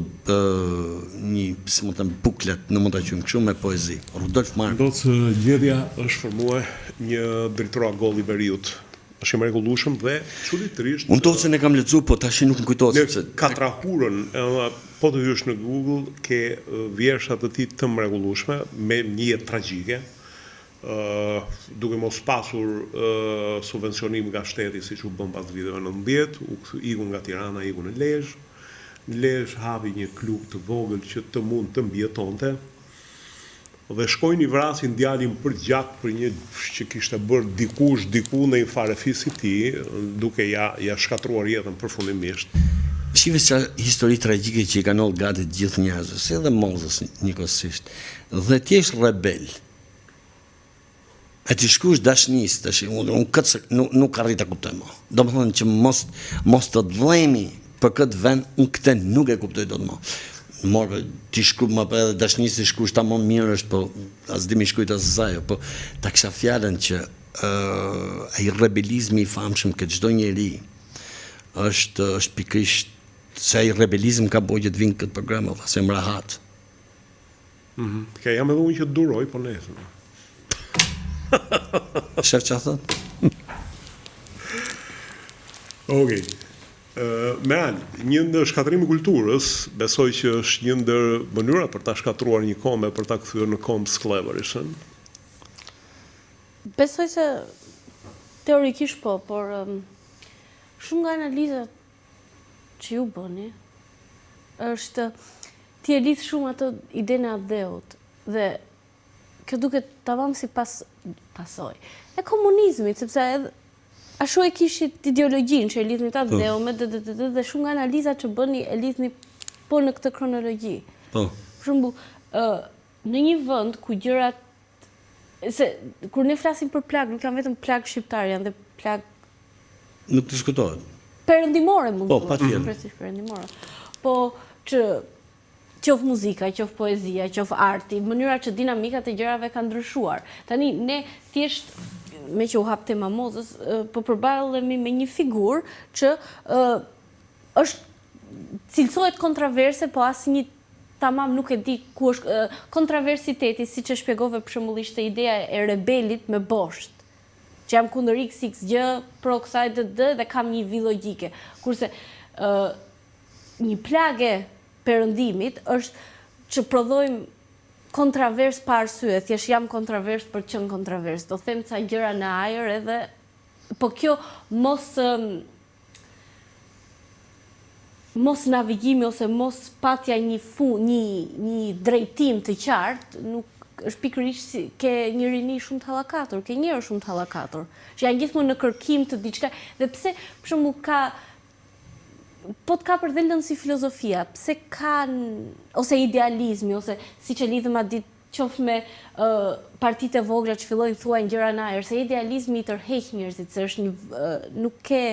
një, si më them, buklet, në mund ta quajmë kështu, me poezi. Rudolf Marku. Do të gjetja është për mua një dritor goll i veriut. Është i mrekullueshëm dhe çuditërisht. Unë se ne kam lexuar, po tash nuk më kujtohet sepse Katrahurën, po të hysh në Google ke vjersha të tij të mrekullueshme me një jetë tragjike, duke mos pasur subvencionim nga shteti siç u bën pas viteve 90, iku nga Tirana, iku në Lezhë. Në Lezhë hapi një klub të vogël që të mund të mbijetonte. Dhe shkojnë i vrasin djalin për gjatë për një që kishte bërë diku në një farefis i tij, duke ja shkatruar jetën përfundimisht. Shive që histori tragjike që i kanë ol gati gjithë njerëzve, si edhe Mozes njëkohësisht. Dhe ti je rebel. E ti shkush dashnis, unë këtë nuk arrit të kuptoj më. Do më thonë që mos të dhemi për këtë vend, unë këtë nuk e kuptoj do të më. Morë, ti shkruaj më edhe dashnisi shkush tamam mirë është, po as dimi shkujt as zajo, po ta kisha fjalën që ai rebelizmi i famshëm që çdo njeri është pikërisht se ai rebelizëm ka bërë që të vinë këtë program, se më rahat. Ka jam edhe unë që duroj, po nesër. Shef çfarë thot? Okej. Meral, një ndër shkatrimi kulturës, besoj që është një ndër mënyra për ta shkatruar një kombe, për ta kthyer në komb skleverishën. Besoj se teorikisht po, por shumë nga analizat që ju bëni, është ti e lidh shumë atë idenë e adheut, dhe kjo duket tamam si pasoj e komunizmit, sepse edhe ashtu e kishit ideologjinë që e lidhni ta dhe dhe shumë nga analizat që bëni e lidhni po në këtë kronologji. Për shembull, në një vend ku gjërat se kur ne flasim për plag, nuk janë vetëm plag shqiptar, janë dhe plag nuk diskutohet. Perëndimore mund të thuhet. Përgjithsisht perëndimore. Po që qoftë muzika, qoftë poezia, qoftë arti, mënyra që dinamikat e gjërave kanë ndryshuar. Tani ne thjesht me që u hap tema Mozes, po përballemi me një figurë që është cilësohet kontroverse, po asnjë tamam nuk e di ku është kontroversiteti, siç e shpjegove për shembull ishte ideja e rebelit me bosht, që jam kundër x gjë, pro kësaj dhe kam një vi logjike. Kurse një plagë perëndimit është që prodhojmë kontravers pa arsye, thjesht jam kontravers për qenë kontravers. Do them ca gjëra në ajër edhe, po kjo mos mos navigimi ose mos patja një drejtim të qartë, nuk është pikërisht si ke një rini shumë të hallakatur, ke njerëz shumë të hallakatur, që janë gjithmonë në kërkim të diçka, dhe pse për shembull po të ka për dhe lënë si filozofia, pse ose idealizmi, ose si që lidhëm atë ditë qoftë me partitë e vogla që fillojnë thuajnë gjëra në ajër, se idealizmi i tërheq njerëzit, se është nuk ke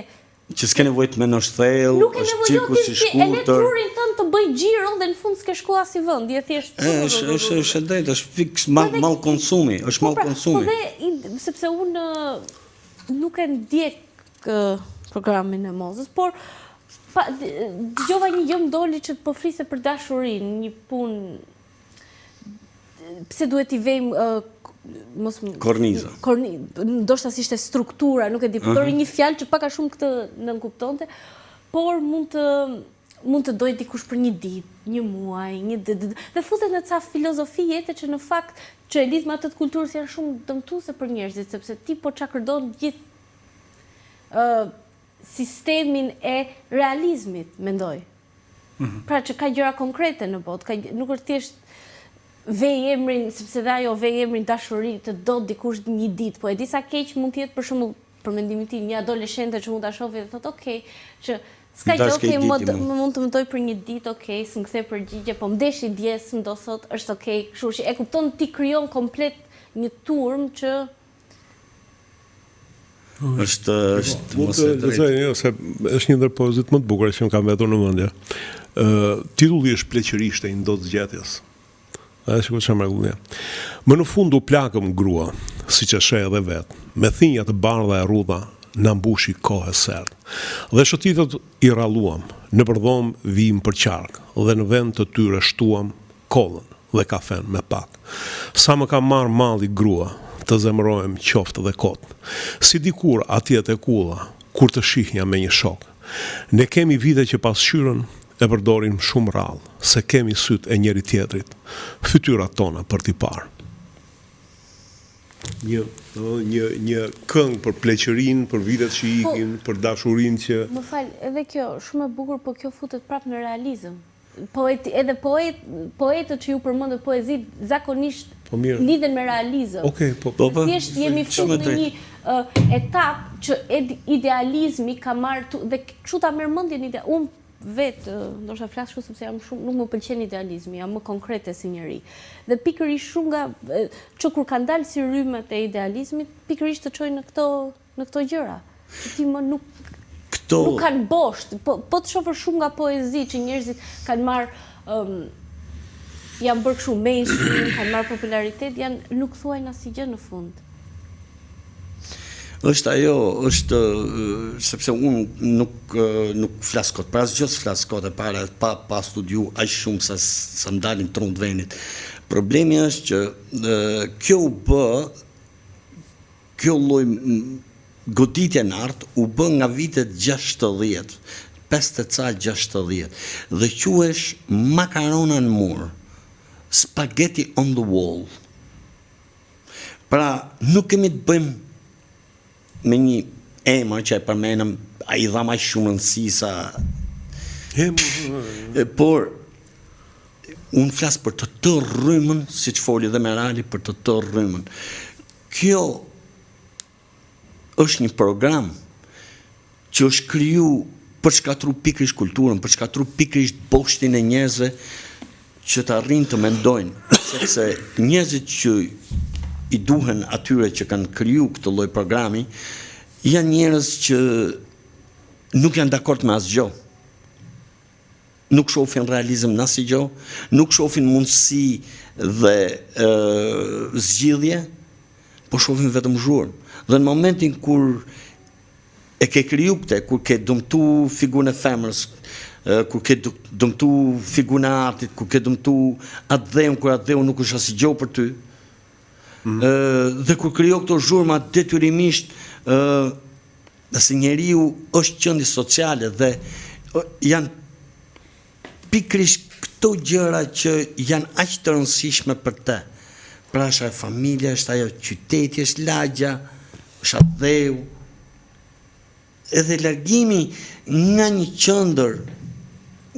që s'ke nevojë të menosh thellë, është cirkus i shkurtër. Edhe turin tënd të bëj xhiro dhe në fund s'ke shku as i vend, je thjesht. Është drejt, është fiks mall konsumi, është mall konsumi. Po dhe sepse unë nuk e ndjek programin e Mozës, por dëgjova një gjë më doli që po fliste për dashurinë, një punë pse duhet i vejmë korniza. Ndoshta si ishte struktura, nuk e di, përdori një fjalë që pak a shumë këtë nënkuptonte, por mund të dojë dikush për një ditë, një muaj, dhe futet në ca filozofi jete që në fakt që e lidh me atë të kulturës janë shumë dëmtuese për njerëzit, sepse ti po çakërdon gjithë sistemin e realizmit, mendoj. Pra që ka gjëra konkrete në botë, nuk është thjesht vej emrin, sepse dhe ajo vej emrin dashuri të do dikush një ditë, po e disa keq mund të jetë për shembull për mendimin tim një adoleshente që mund ta shohë dhe thotë okay, që s'ka gjë, mund të mendoj për një ditë, okay, s'm kthe përgjigje, po mdeshi dje, s'm do sot, është okay, kështu që e kupton ti krijon komplet një turm që është mos e drejtë, se është një ndër poezit më të bukura që më kam vetur në mendje. Titulli është Pleqërisht e ndot zgjetjes. A shikoj çfarë mrekullie. Më në fund u plakëm grua, siç e sheh edhe vet, me thinja të bardha e rrudha na mbushi kohë sert. Dhe shotitët i ralluam, në përdhom vim për qark, dhe në vend të tyre shtuam kollën dhe kafen me pak. Sa më ka marr malli grua, të zemrohem qoftë dhe kot. Si dikur atje te kulla, kur të shihja me një shok. Ne kemi vite që pasqyrën e përdorim shumë rrallë, se kemi syt e njëri tjetrit, fytyrat tona për t'i parë. Një këngë për pleqërinë, për vitet që ikin, për dashurinë që... Më fal, edhe kjo shumë e bukur, po kjo futet prapë në realizëm. Edhe poetët që ju përmendët poezi zakonisht lidhen me realizëm. Thjesht jemi fut në një etapë që idealizmi ka marrë dhe kështu ta merr mendjen unë vetë, ndoshta flas kështu sepse jam shumë, nuk më pëlqen idealizmi, jam më konkrete si njeri. Dhe pikërisht shumë nga që kur kanë dalë si rrymat e idealizmit, pikërisht të çojnë në këto gjëra. Ti më nuk kanë bosht, po të shohësh shumë nga poezi që njerëzit kanë marrë janë bërë kështu mainstream, kanë marrë popularitet, nuk thuajnë asgjë në fund. Është ajo, sepse unë nuk flas kot, pra asgjë s'flas kot e para pa studiu aq shumë sa më dalin trunt venit. Problemi është që kjo lloj goditje në art u bë nga vitet 60, 50-60, dhe quhesh makarona në mur, spaghetti on the wall. Pra, nuk kemi të bëjmë me një emër që e përmenëm, a i dhama shumë rëndësi sa... Por, unë flasë për të rrymën, si që foli dhe Merali, për të rrymën. Kjo është një program që është kriju për shkatru pikrish kulturën, për shkatru pikrish boshtin e njerëzve që të arrin të mendojnë, sepse njerëzit që i duhen atyre që kanë kriju këtë lloj programi, janë njerëz që nuk janë dakord me asgjë. Nuk shohin realizëm në asgjë, nuk shohin mundësi dhe zgjidhje, po shohin vetëm zhurmë. Dhe në momentin kur e ke kriju këtë, kur ke dëmtu figurën e femrës, kur ke dëmtu figurën e artit, kur ke dëmtu atë dheun, kur atë dheun nuk është asgjë për ty, dhe kur krijo këto zhurma detyrimisht, se njeriu është qendrë sociale dhe janë pikërisht këto gjëra që janë aq të rëndësishme për te. Pra është ajo familja, është ajo qyteti, është lagja, është atë dheu. Edhe largimi nga një qendër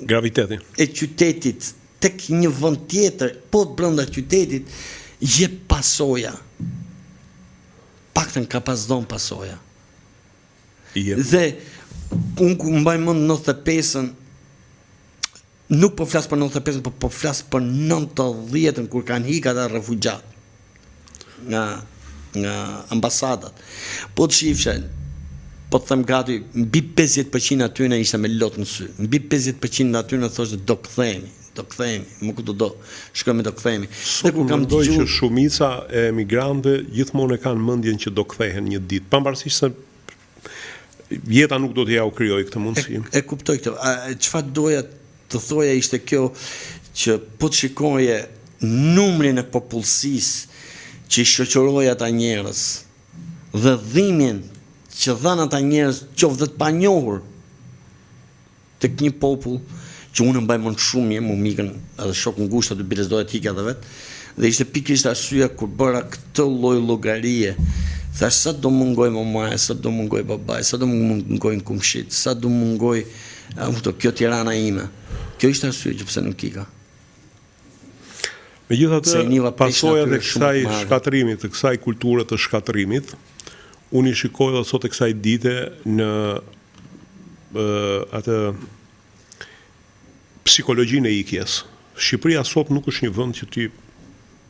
Graviteti. E qytetit tek një vend tjetër, po të brenda qytetit, jep pasoja. Paktën ka pas dhon pasoja. Dhe unë ku mbaj mend 95-ën, nuk po flas për 95-ën, po flas për 90-ën kur kanë hik ata refugjat nga ambasadat. Po të shifshin, po të them gati, mbi 50% aty ishte me lot në sy. Mbi 50% aty në thoshte do kthehemi, më ku do shkojmë do kthehemi. Dhe kur kam dëgjuar që shumica e emigrantëve gjithmonë kanë mendjen që do kthehen një ditë, pavarësisht se jeta nuk do t'ja u krijoj këtë mundësi. E kuptoj këtë. Çfarë doja të thoja ishte kjo që po të shikoje numrin e popullsisë që i shoqëroi ata njerëz dhe dhimbjen që dhanë ata njerëz qoftë të panjohur tek një popull që unë mbaj mend shumë mirë, më mikën edhe shok ngushtë aty biles doja të ikja edhe vet, dhe ishte pikërisht arsyeja kur bëra këtë lloj llogarie. Thash sa do mungoj mamaja, sa do mungoj babaj, sa do mungojnë kumshit, sa do mungoj kjo Tirana ime. Kjo ishte arsye që pse nuk ika. Megjithatë, pasojat e kësaj shkatërimit, të kësaj kulture të shkatërimit, unë i shikoj edhe sot e kësaj dite në atë psikologjinë e ikjes. Shqipëria sot nuk është një vend që ti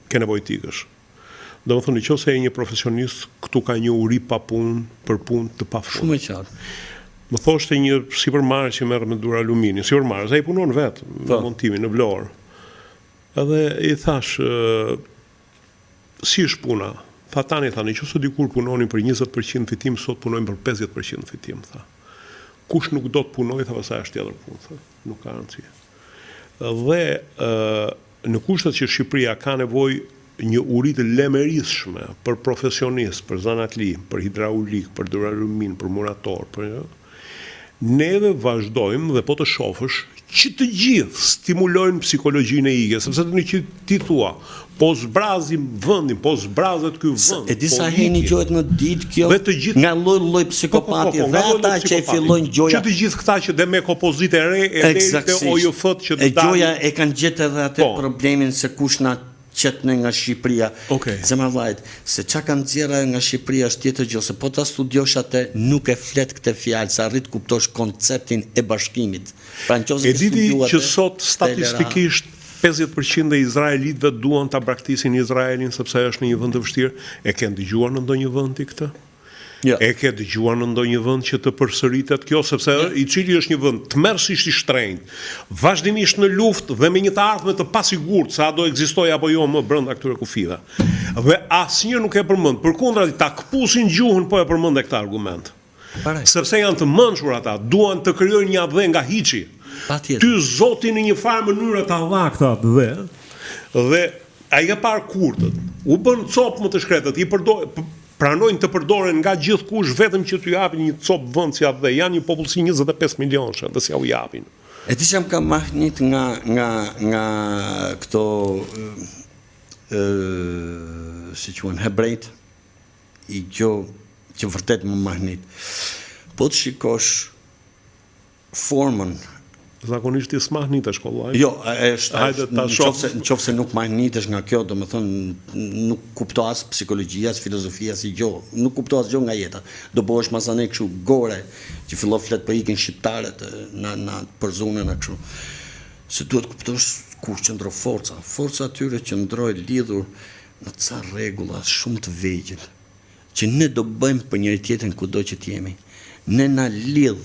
ke nevojë të ikësh. Domethënë, nëse je një profesionist, këtu ka një uri pa punë, për punë të pafund. Shumë e qartë. Më thoshte një sipërmarrës që merr me dur alumini, sipërmarrës, ai punon vetë në montimin në Vlorë. Edhe i thash, si është puna? Tha tani, nëse dikur punonin për 20% fitim, sot punojnë për 50% fitim, tha. Kush nuk do të punoj, tha, pastaj është tjetër punë, tha. Nuk ka rëndësi. Dhe në kushtet që Shqipëria ka nevojë një uri të lemerishme për profesionist, për zanatli, për hidraulik, për duralumin, për murator, neve vazhdojmë dhe po të shofësh që të gjithë stimulojnë psikologjinë e ikjes, sepse të një që ti thua, po zbrazim vëndin, po zbrazet ky vënd. E disa herë gjohet në ditë kjo nga lloj psikopati dhe ata që e fillojnë gjoja. Që të gjithë këta që dhe me kompozite re e të OJF-t që të dalin. E gjoja e kanë gjetë edhe atë problemin se kush na qetne nga Shqipëria. Zemra vllajt, se çka kanë nxjerrë nga Shqipëria është tjetër gjë, se po ta studiosh atë nuk e flet këtë fjalë, sa arrit kuptosh konceptin e bashkimit. Pra nëse e diti që sot statistikisht 50% e izraelitëve duan ta braktisin Izraelin sepse është në një vend të vështirë, e ke dëgjuar në ndonjë vend këtë? E ke dëgjuar në ndonjë vend që të përsëritet kjo, sepse i cili është një vend tmerrsisht i shtrenjtë, vazhdimisht në luftë dhe me një të ardhme të pasigurt se a do ekzistojë apo jo më brenda këtyre kufive. Dhe asnjë nuk e përmend, përkundrazi ta kpusin gjuhën po e përmend këtë argument. Sepse janë të mençur ata, duan të krijojnë një adhe nga hiçi. Ty Zoti në një farë mënyrë ta dha këtë adhe, dhe ai e parë kurtët, u bën copë më të shkretët, pranojnë të përdoren nga gjithkush vetëm që t'u japin një copë vend si atë, janë një popullsi 25 milionësh, dhe si ja u japin. E ti që më kam mahnit nga këto si quhen hebrejt, i gjo që vërtet më mahnit. Po të shikosh formën. Zakonisht i smahnit e shkollaj. Jo, në qofë se nuk mahnitesh nga kjo, do më thënë, nuk kupto as psikologjia, as filozofia, si gjo, nuk kupto as gjo nga jeta. Do bëhesh masane këshu gore, që fillo flet për ikin shqiptarët në përzunën e këshu. Se duhet kuptosh ku qëndro forca. Forca atyre qëndroj lidhur në ca regula shumë të vegjël, që ne do bëjmë për njëri tjetrin kudo që t'jemi. Ne na lidh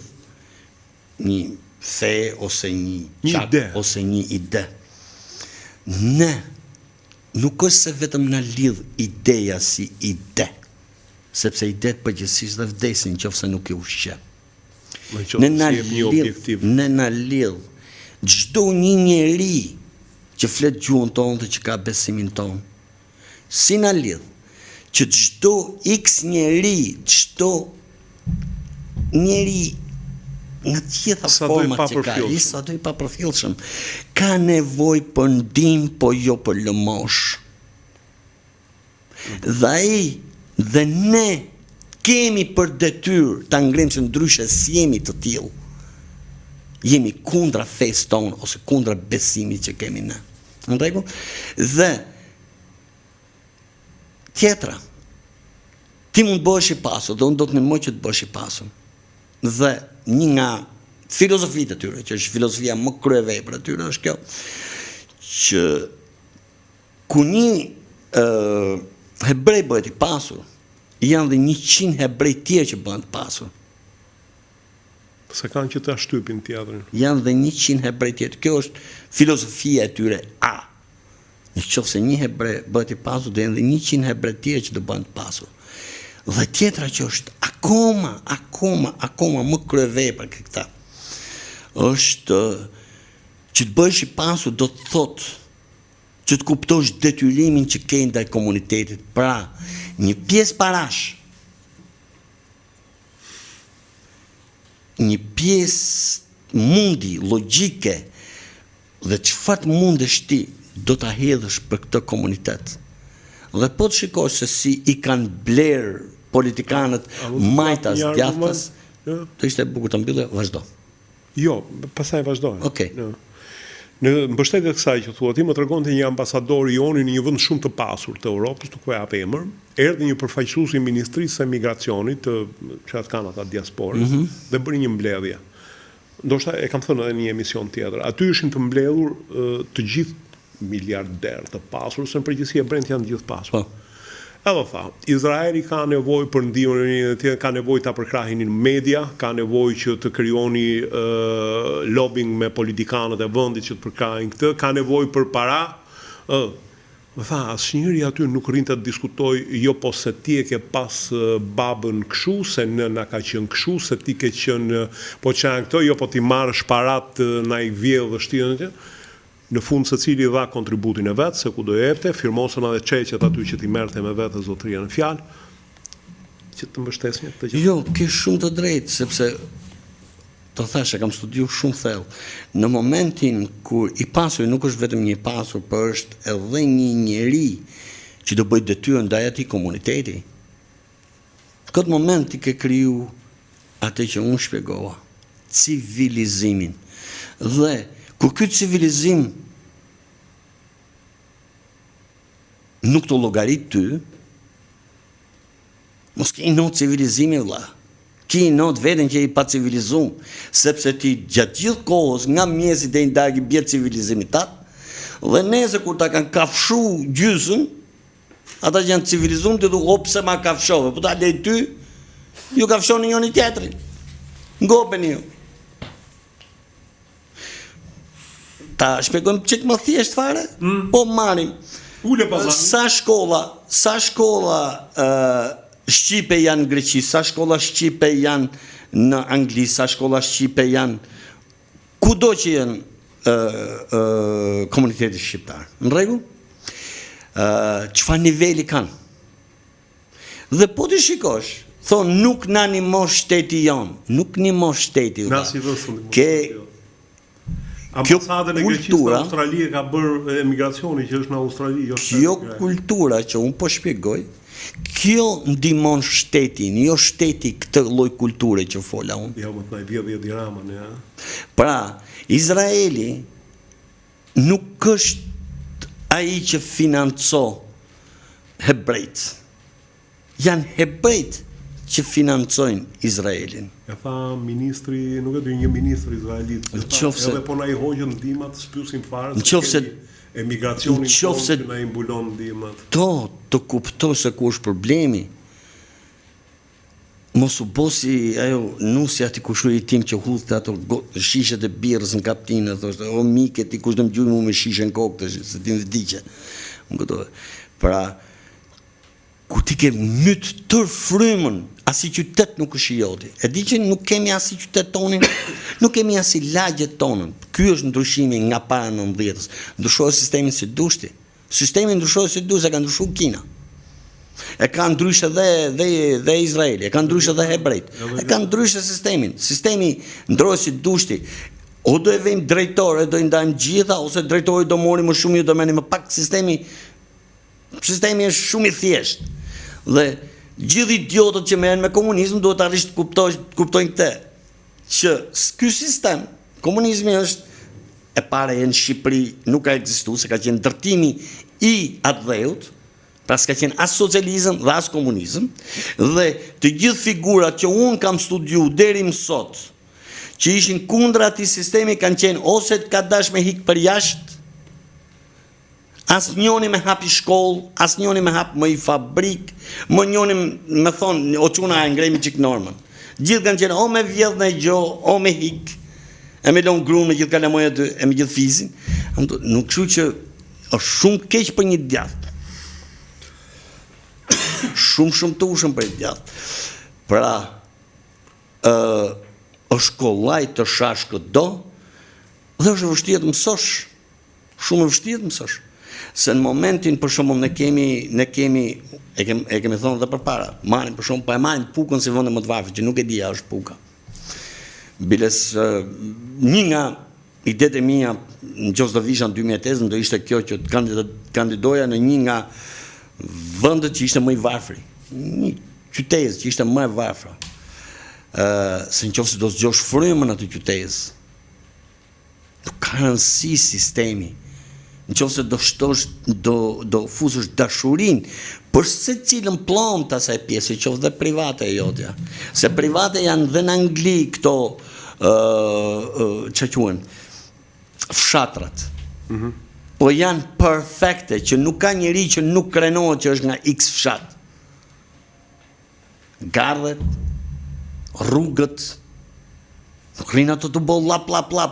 një fe ose një qak ose një ide. Ne nuk është se vetëm na lidh ideja si ide, sepse idet përgjithsisht dhe vdesin nëse nuk i ushqe. Ne na lidh çdo një njeri që flet gjuhën tonë dhe që ka besimin tonë. Si na lidh që çdo x njeri, çdo njeri nga gjitha format që ka, sa do i papërfillshëm, ka nevojë për ndihmë, po jo për lëmosh. Dhe ai dhe ne kemi për detyrë ta ngrimë, se ndryshe si jemi të tillë. jemi kundra fesë tonë ose kundra besimit që kemi ne. Në rregull? Dhe tjetra, ti mund bëhesh i pasur, dhe unë do të nëmoj që të bëhesh i pasur. Dhe një nga filozofitë atyre, që është filozofia më kryevepër atyre, është kjo, që ku një hebrej bëhet i pasur, janë dhe 100 hebrej tjerë që bëhen të pasur. Se kanë që të shtypin tjetërin. Janë dhe 100 hebrej tjetër. Kjo është filozofia e tyre A. Në qoftë se një hebrej bëhet i pasur, dhe janë dhe 100 hebrej tjerë që do bëhen të pasur. Dhe tjetra që është akoma më kryevepër për këta, është që të bëhesh i pasur do të thotë që të kuptosh detyrimin që ke ndaj komunitetit. Pra, një pjesë parash, një pjesë mundi, logjike, dhe çfarë mundesh ti, do ta hedhësh për këtë komunitet. Dhe po të shikosh se si i kanë blerë politikanët majtas, djathtas, të ishte bukur të mbyllë, vazhdo. Jo, pastaj vazhdoj. Okej. Në mbështetje të kësaj që thua ti, më tregonte një ambasador i ONU në një vend shumë të pasur të Europës, nuk po jap emër, erdhi një përfaqësues i Ministrisë së Emigracionit të çat kanë ata diasporës dhe bëri një mbledhje. Ndoshta e kam thënë edhe në një emision tjetër. Aty ishin të mbledhur të gjithë miliarderë të pasur, se në përgjithësi e brend janë të gjithë pasur. Edhe tha, Izraeli ka nevojë për ndihmën, ka nevojë ta përkrahin në media, ka nevojë që të krijoni lobbying me politikanët e vendit që të përkrahin këtë, ka nevojë për para. Më tha, asnjëri aty nuk rrin të diskutoj, jo po se ti e ke pas babën kështu, se nëna ka qenë kështu, se ti ke qenë po çan këto, jo po ti marrësh parat na I vjedh vështirën e në fund se cili dha kontributin e vetë, se ku do jepte, firmosën edhe çeqet aty që ti merte me vetë zotëria në fjalë, që të mbështesni këtë gjë. Jo, ke shumë të drejtë, sepse të thash, kam studiu shumë thellë. Në momentin kur i pasur nuk është vetëm një pasur, por është edhe një njeri që do bëjë detyrën ndaj atij komuniteti. Në këtë moment ti ke kriju atë që unë shpjegova, civilizimin. Dhe kur ky civilizim nuk të llogarit ty, mos ke not civilizimin vëlla. Ki not veten që I pa civilizum, sepse ti gjatë gjithë kohës nga mjesi deri në darkë bie civilizimi tat, dhe nesër kur ta kanë kafshu gjysën, ata që janë civilizuar ti thua pse ma kafshove, po ta lej ty, ju kafshoni njëri tjetrin. Ngopeni ju. Ta shpjegojmë çik më thjesht fare? Po marrim. Ule pa Sa shkolla shqipe janë në Greqi, sa shkolla shqipe janë në Angli, sa shkolla shqipe janë kudo që janë komuniteti shqiptar. Në rregull? Çfarë niveli kanë? Dhe po të shikosh, thonë nuk na nimo shteti jon, nuk nimo shteti. Ke Ambasadën e Greqisë në Australi e ka bërë emigracioni që është në Australi. Kjo kultura që unë po shpjegoj, kjo ndihmon shtetin, jo shteti këtë lloj kulture që fola unë. Jo, më të na vjedhje diramën, ja. Pra, Izraeli nuk është ai që financo hebrejt. Janë hebrejt që financojnë Izraelin. E tha ministri, nuk e di një ministri izraelit, edhe po na I hoqën ndihmat, spysim fare, se emigracionin që na I mbulon ndihmat. Të kuptosh se ku është problemi. Mos u bosi ajo nusja ti kushuri tim që hudhte ato shishet e birrës në kaptinë, thoshte, o mike ti kush do më gjujmë me shishen kokë, se ti vdiqe. Pra, ku ti ke myt tër frymën, asi qytet nuk është I joti. E di që nuk kemi asi qytet tonin, nuk kemi asi lagjet tonën. Ky është ndryshimi nga para 90-s. Ndryshoi sistemin si dushti. Sistemi ndryshoi si dushti, ka ndryshuar Kina. E ka ndryshe dhe Izraeli, e ka ndryshe dhe hebrejt. E ka ndryshe sistemin. Sistemi ndroi si dushti. O do e vejmë drejtore, do I ndajmë gjitha, ose drejtori do mori më shumë, ju do merrni më pak. Sistemi është shumë I thjeshtë. Dhe gjithë idiotët që merren me komunizëm duhet të arrish të kuptojnë këtë, që ky sistem Komunizmi është e para në Shqipëri, nuk ka ekzistuar, se ka qenë ndërtimi i atë dheut, pra s'ka qenë as socializëm dhe as komunizëm, dhe të gjithë figurat që unë kam studiu deri më sot, që ishin kundra atij sistemi kanë qenë ose ka dash me hik për jashtë, as njoni me hapi shkollë, as njoni me hap më i fabrik, më njoni me thonë, o quna e ngrejmi qik normën. Gjithë kanë qenë o me vjedh në gjo, o me hik, e me lonë grunë me gjithë kalamojët e me gjithë fizin. Nuk shu që është shumë keq për një djathë. Shumë të ushëm për një djathë. Pra, është kollaj të shash këtë do, dhe është vështirë të mësosh. Shumë vështirë të mësosh. Se në momentin, për shumë, ne kemi, e kemi thonë dhe për para, marim për shumë, pa e marim pukën si vëndë më të varfë, që nuk e dija është puka. Biles, një nga idetë e mija, në qoftë do visha në 2008, do ishte kjo që kandidoja në një nga vëndët që ishte më i varfri. Një qytetës që ishte më e varfra. Se në qoftë se do zgjosh frymën atë qytetës. Nuk ka rëndësi sistemi. Në qoftë se do shtosh, do fusësh dashurin për se cilën plom të asaj pjesë, qoftë dhe private e jotja. Se private janë dhe në Angli këto, që quhen, fshatrat. Po janë perfekte, që nuk ka njëri që nuk krenohet që është nga X fshat. Gardhet, rrugët, nuk rinë ato të bo lap,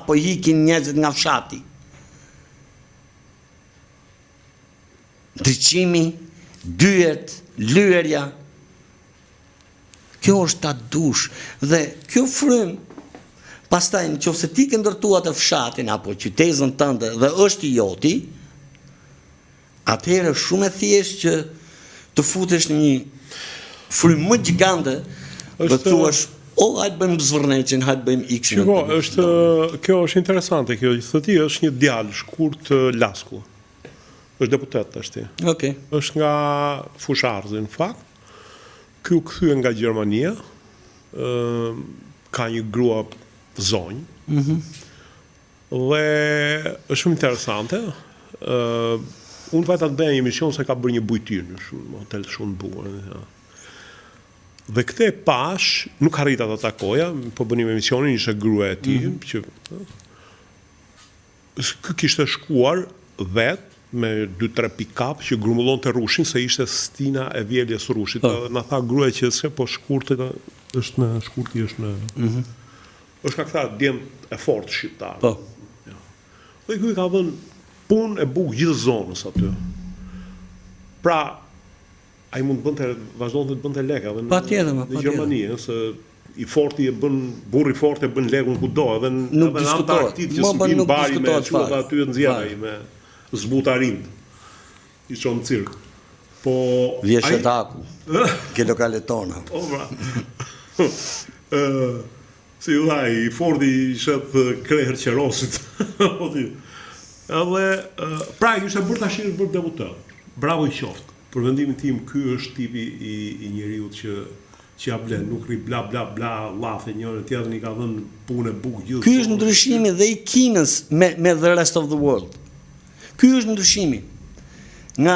po hikin njerëzit nga fshati. Ndryqimi, dyert, lyerja, kjo është ta dush, dhe kjo frym, pastaj në qoftë se ti ke ndërtuar të fshatin apo qytetën tënde dhe është i joti, atëherë shumë e thjeshtë që të futesh në një frym më gjigande, dhe thuash, o hajtë bëjmë zvërneqin, hajtë bëjmë x-in. Kjo është interesante, kjo thëti është një djalë shkurt Lasku. Është deputet është ti. Okay. Është nga Fusharzi në fakt. Ky u kthye nga Gjermania. Ka një grua zonjë. Dhe është shumë interesante. Unë vajta të bëja një emision se ka bërë një bujtyr në hotel shumë bukur. Dhe këte pash, nuk arrita të takoja, po bënim emisionin, ishte grua e tij, që kë kishte shkuar vetë me 2-3 pick-up që grumullon të rushin, se ishte stina e vjeljes rushit. Në tha gruaja që se, po shkurti është në... është ka këta djemë e fort shqiptar. Dhe kuj ka dhënë punë e bukë gjithë zonës aty. Pra, a i mund të vazhdojnë të bënte leka në Gjermani, se i forti e bën, burri forti e bën lekun kudo, edhe në Antarktit që s'u bin bari me quat aty në zjaraj, me zbutarin, i qonë cirkë. Po... Vjeshe taku, ke lokalet tona. O, bra. Si u dhaj, i forti i shetë krejher qerosit. Pra, i ishte bërë tashirë bërë debutet. Bravo i qoftë. Për vendimin tim, ky është tipi i njeriut që ja blen, nuk ri bla bla bla, lafe njërë, tjetër një ka dhënë punë e bukë gjithë. Ky është ndryshimi dhe i Kinës me the rest of the world. Ky është ndryshimi. Nga,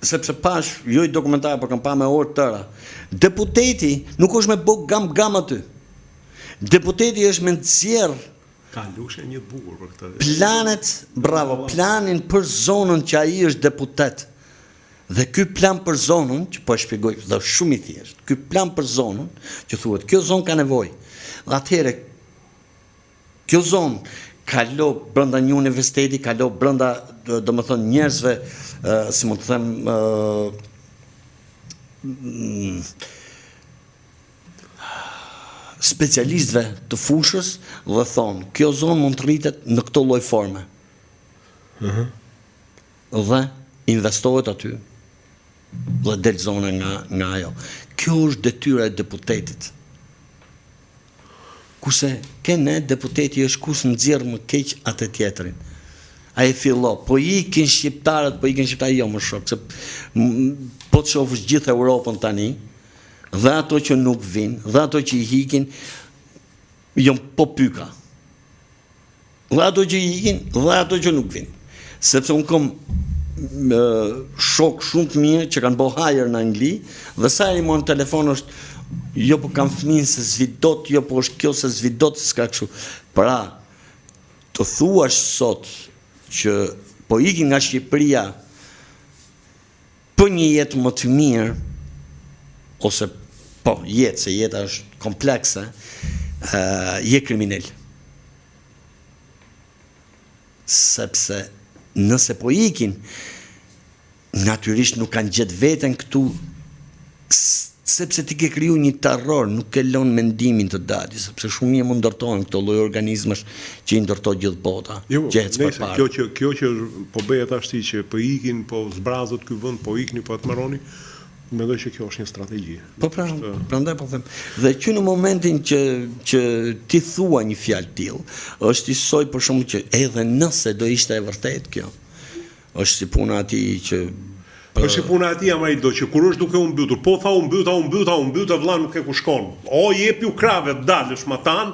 sepse pash, jo i dokumentar, për kam pa me orë tëra, deputeti nuk është me bëgë gam aty. Deputeti është me nëzjerë ka lushe një bukur për këtë. Planet, bravo, planin për zonën që ai është deputet. Dhe ky plan për zonën, që po e shpjegoj, dhe shumë i thjeshtë, ky plan për zonën, që thuhet, kjo zonë ka nevojë. Dhe atëherë, kjo zonë kalo brenda një universiteti, kalo brenda, do më thënë, njerëzve, si më të them, specialistëve të fushës, dhe thonë, kjo zonë mund të rritet në këto lloj forme. Dhe investohet aty, dhe del zona nga ajo. Kjo është detyra e deputetit. Kurse ke ne, deputeti është kus nxjerr më keq atë tjetrin. Ai fillo, po ikin shqiptarët, jo më shok, se po të shofësh gjithë Europën tani, dhe ato që nuk vinë, dhe ato që i hikin, jo po pyka. dhe ato që ikin, dhe ato që nuk vinë. Sepse unë kom shok shumë të mirë që kanë bo hajër në Angli, dhe sa i mon telefon është, jo po kam fëmin se zvidot, jo po është kjo se zvidot, s'ka kështu. Pra, të thuash sot që po ikin nga Shqipëria për një jetë më të mirë, ose po, jetë, se jeta është komplekse, je kriminel. Sepse nëse po ikin, natyrisht nuk kanë gjetë veten këtu, sepse ti ke kriju një terror, nuk ke lënë mendimin të dalë, sepse shumë mirë mund ndërtojnë këto lloj organizmash që i ndërtoj gjithë bota. Jo, Gjecë nëse kjo që po bëhet ashti që po ikin, po zbrazët ky vend, po ikni, po atë marroni, mendoj që kjo është një strategji. Po prandaj po them. Dhe që në momentin që ti thua një fjalë tillë, është i soj për shkakun që edhe nëse do ishte e vërtet kjo, është si puna atij që është si puna atij Amarido që kur është duke u mbytur, po tha u mbyta vlla nuk e ku shkon. O jepi u krave dalësh matan,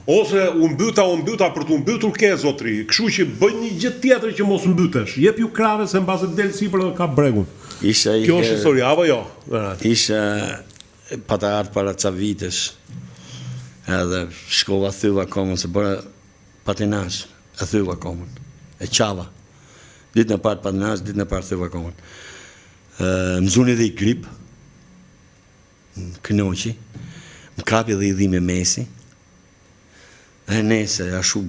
ose u mbyta për të mbytur ke zotri. Kështu që bëj një gjë tjetër që mos mbytesh. Jepi u krave se mbase del sipër dhe ka bregun. Kjo është historia, apo jo? Isha patar para ca vitesh, edhe shkova thyva komën, se bëra patinazh, e thyva komën, e qava. Ditën e parë patinazh, ditën e parë thyva komën. Më zuni dhe i grip, kënoqi, më kapi dhe i dhi me mesi, e nese, ashu,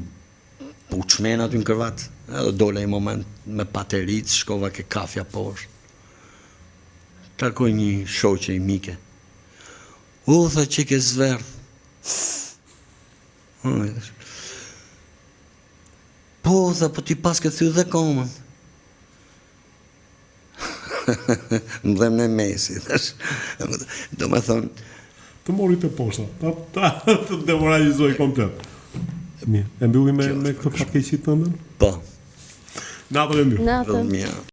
po u qmen aty në kërvat, edhe dole i moment me paterit, shkova ke kafja poshtë. Takoj një shoqe i mike. Tha që ke zverdh. Po, tha, po ti pas ke thy dhe komën. Më dhem në mesi. Do me thonë... Të mori të poshta. Të demoralizoj komplet. Mirë, e mbyllim me këtë fatkeqësi tëndën? Po. Natën e mirë. Natën.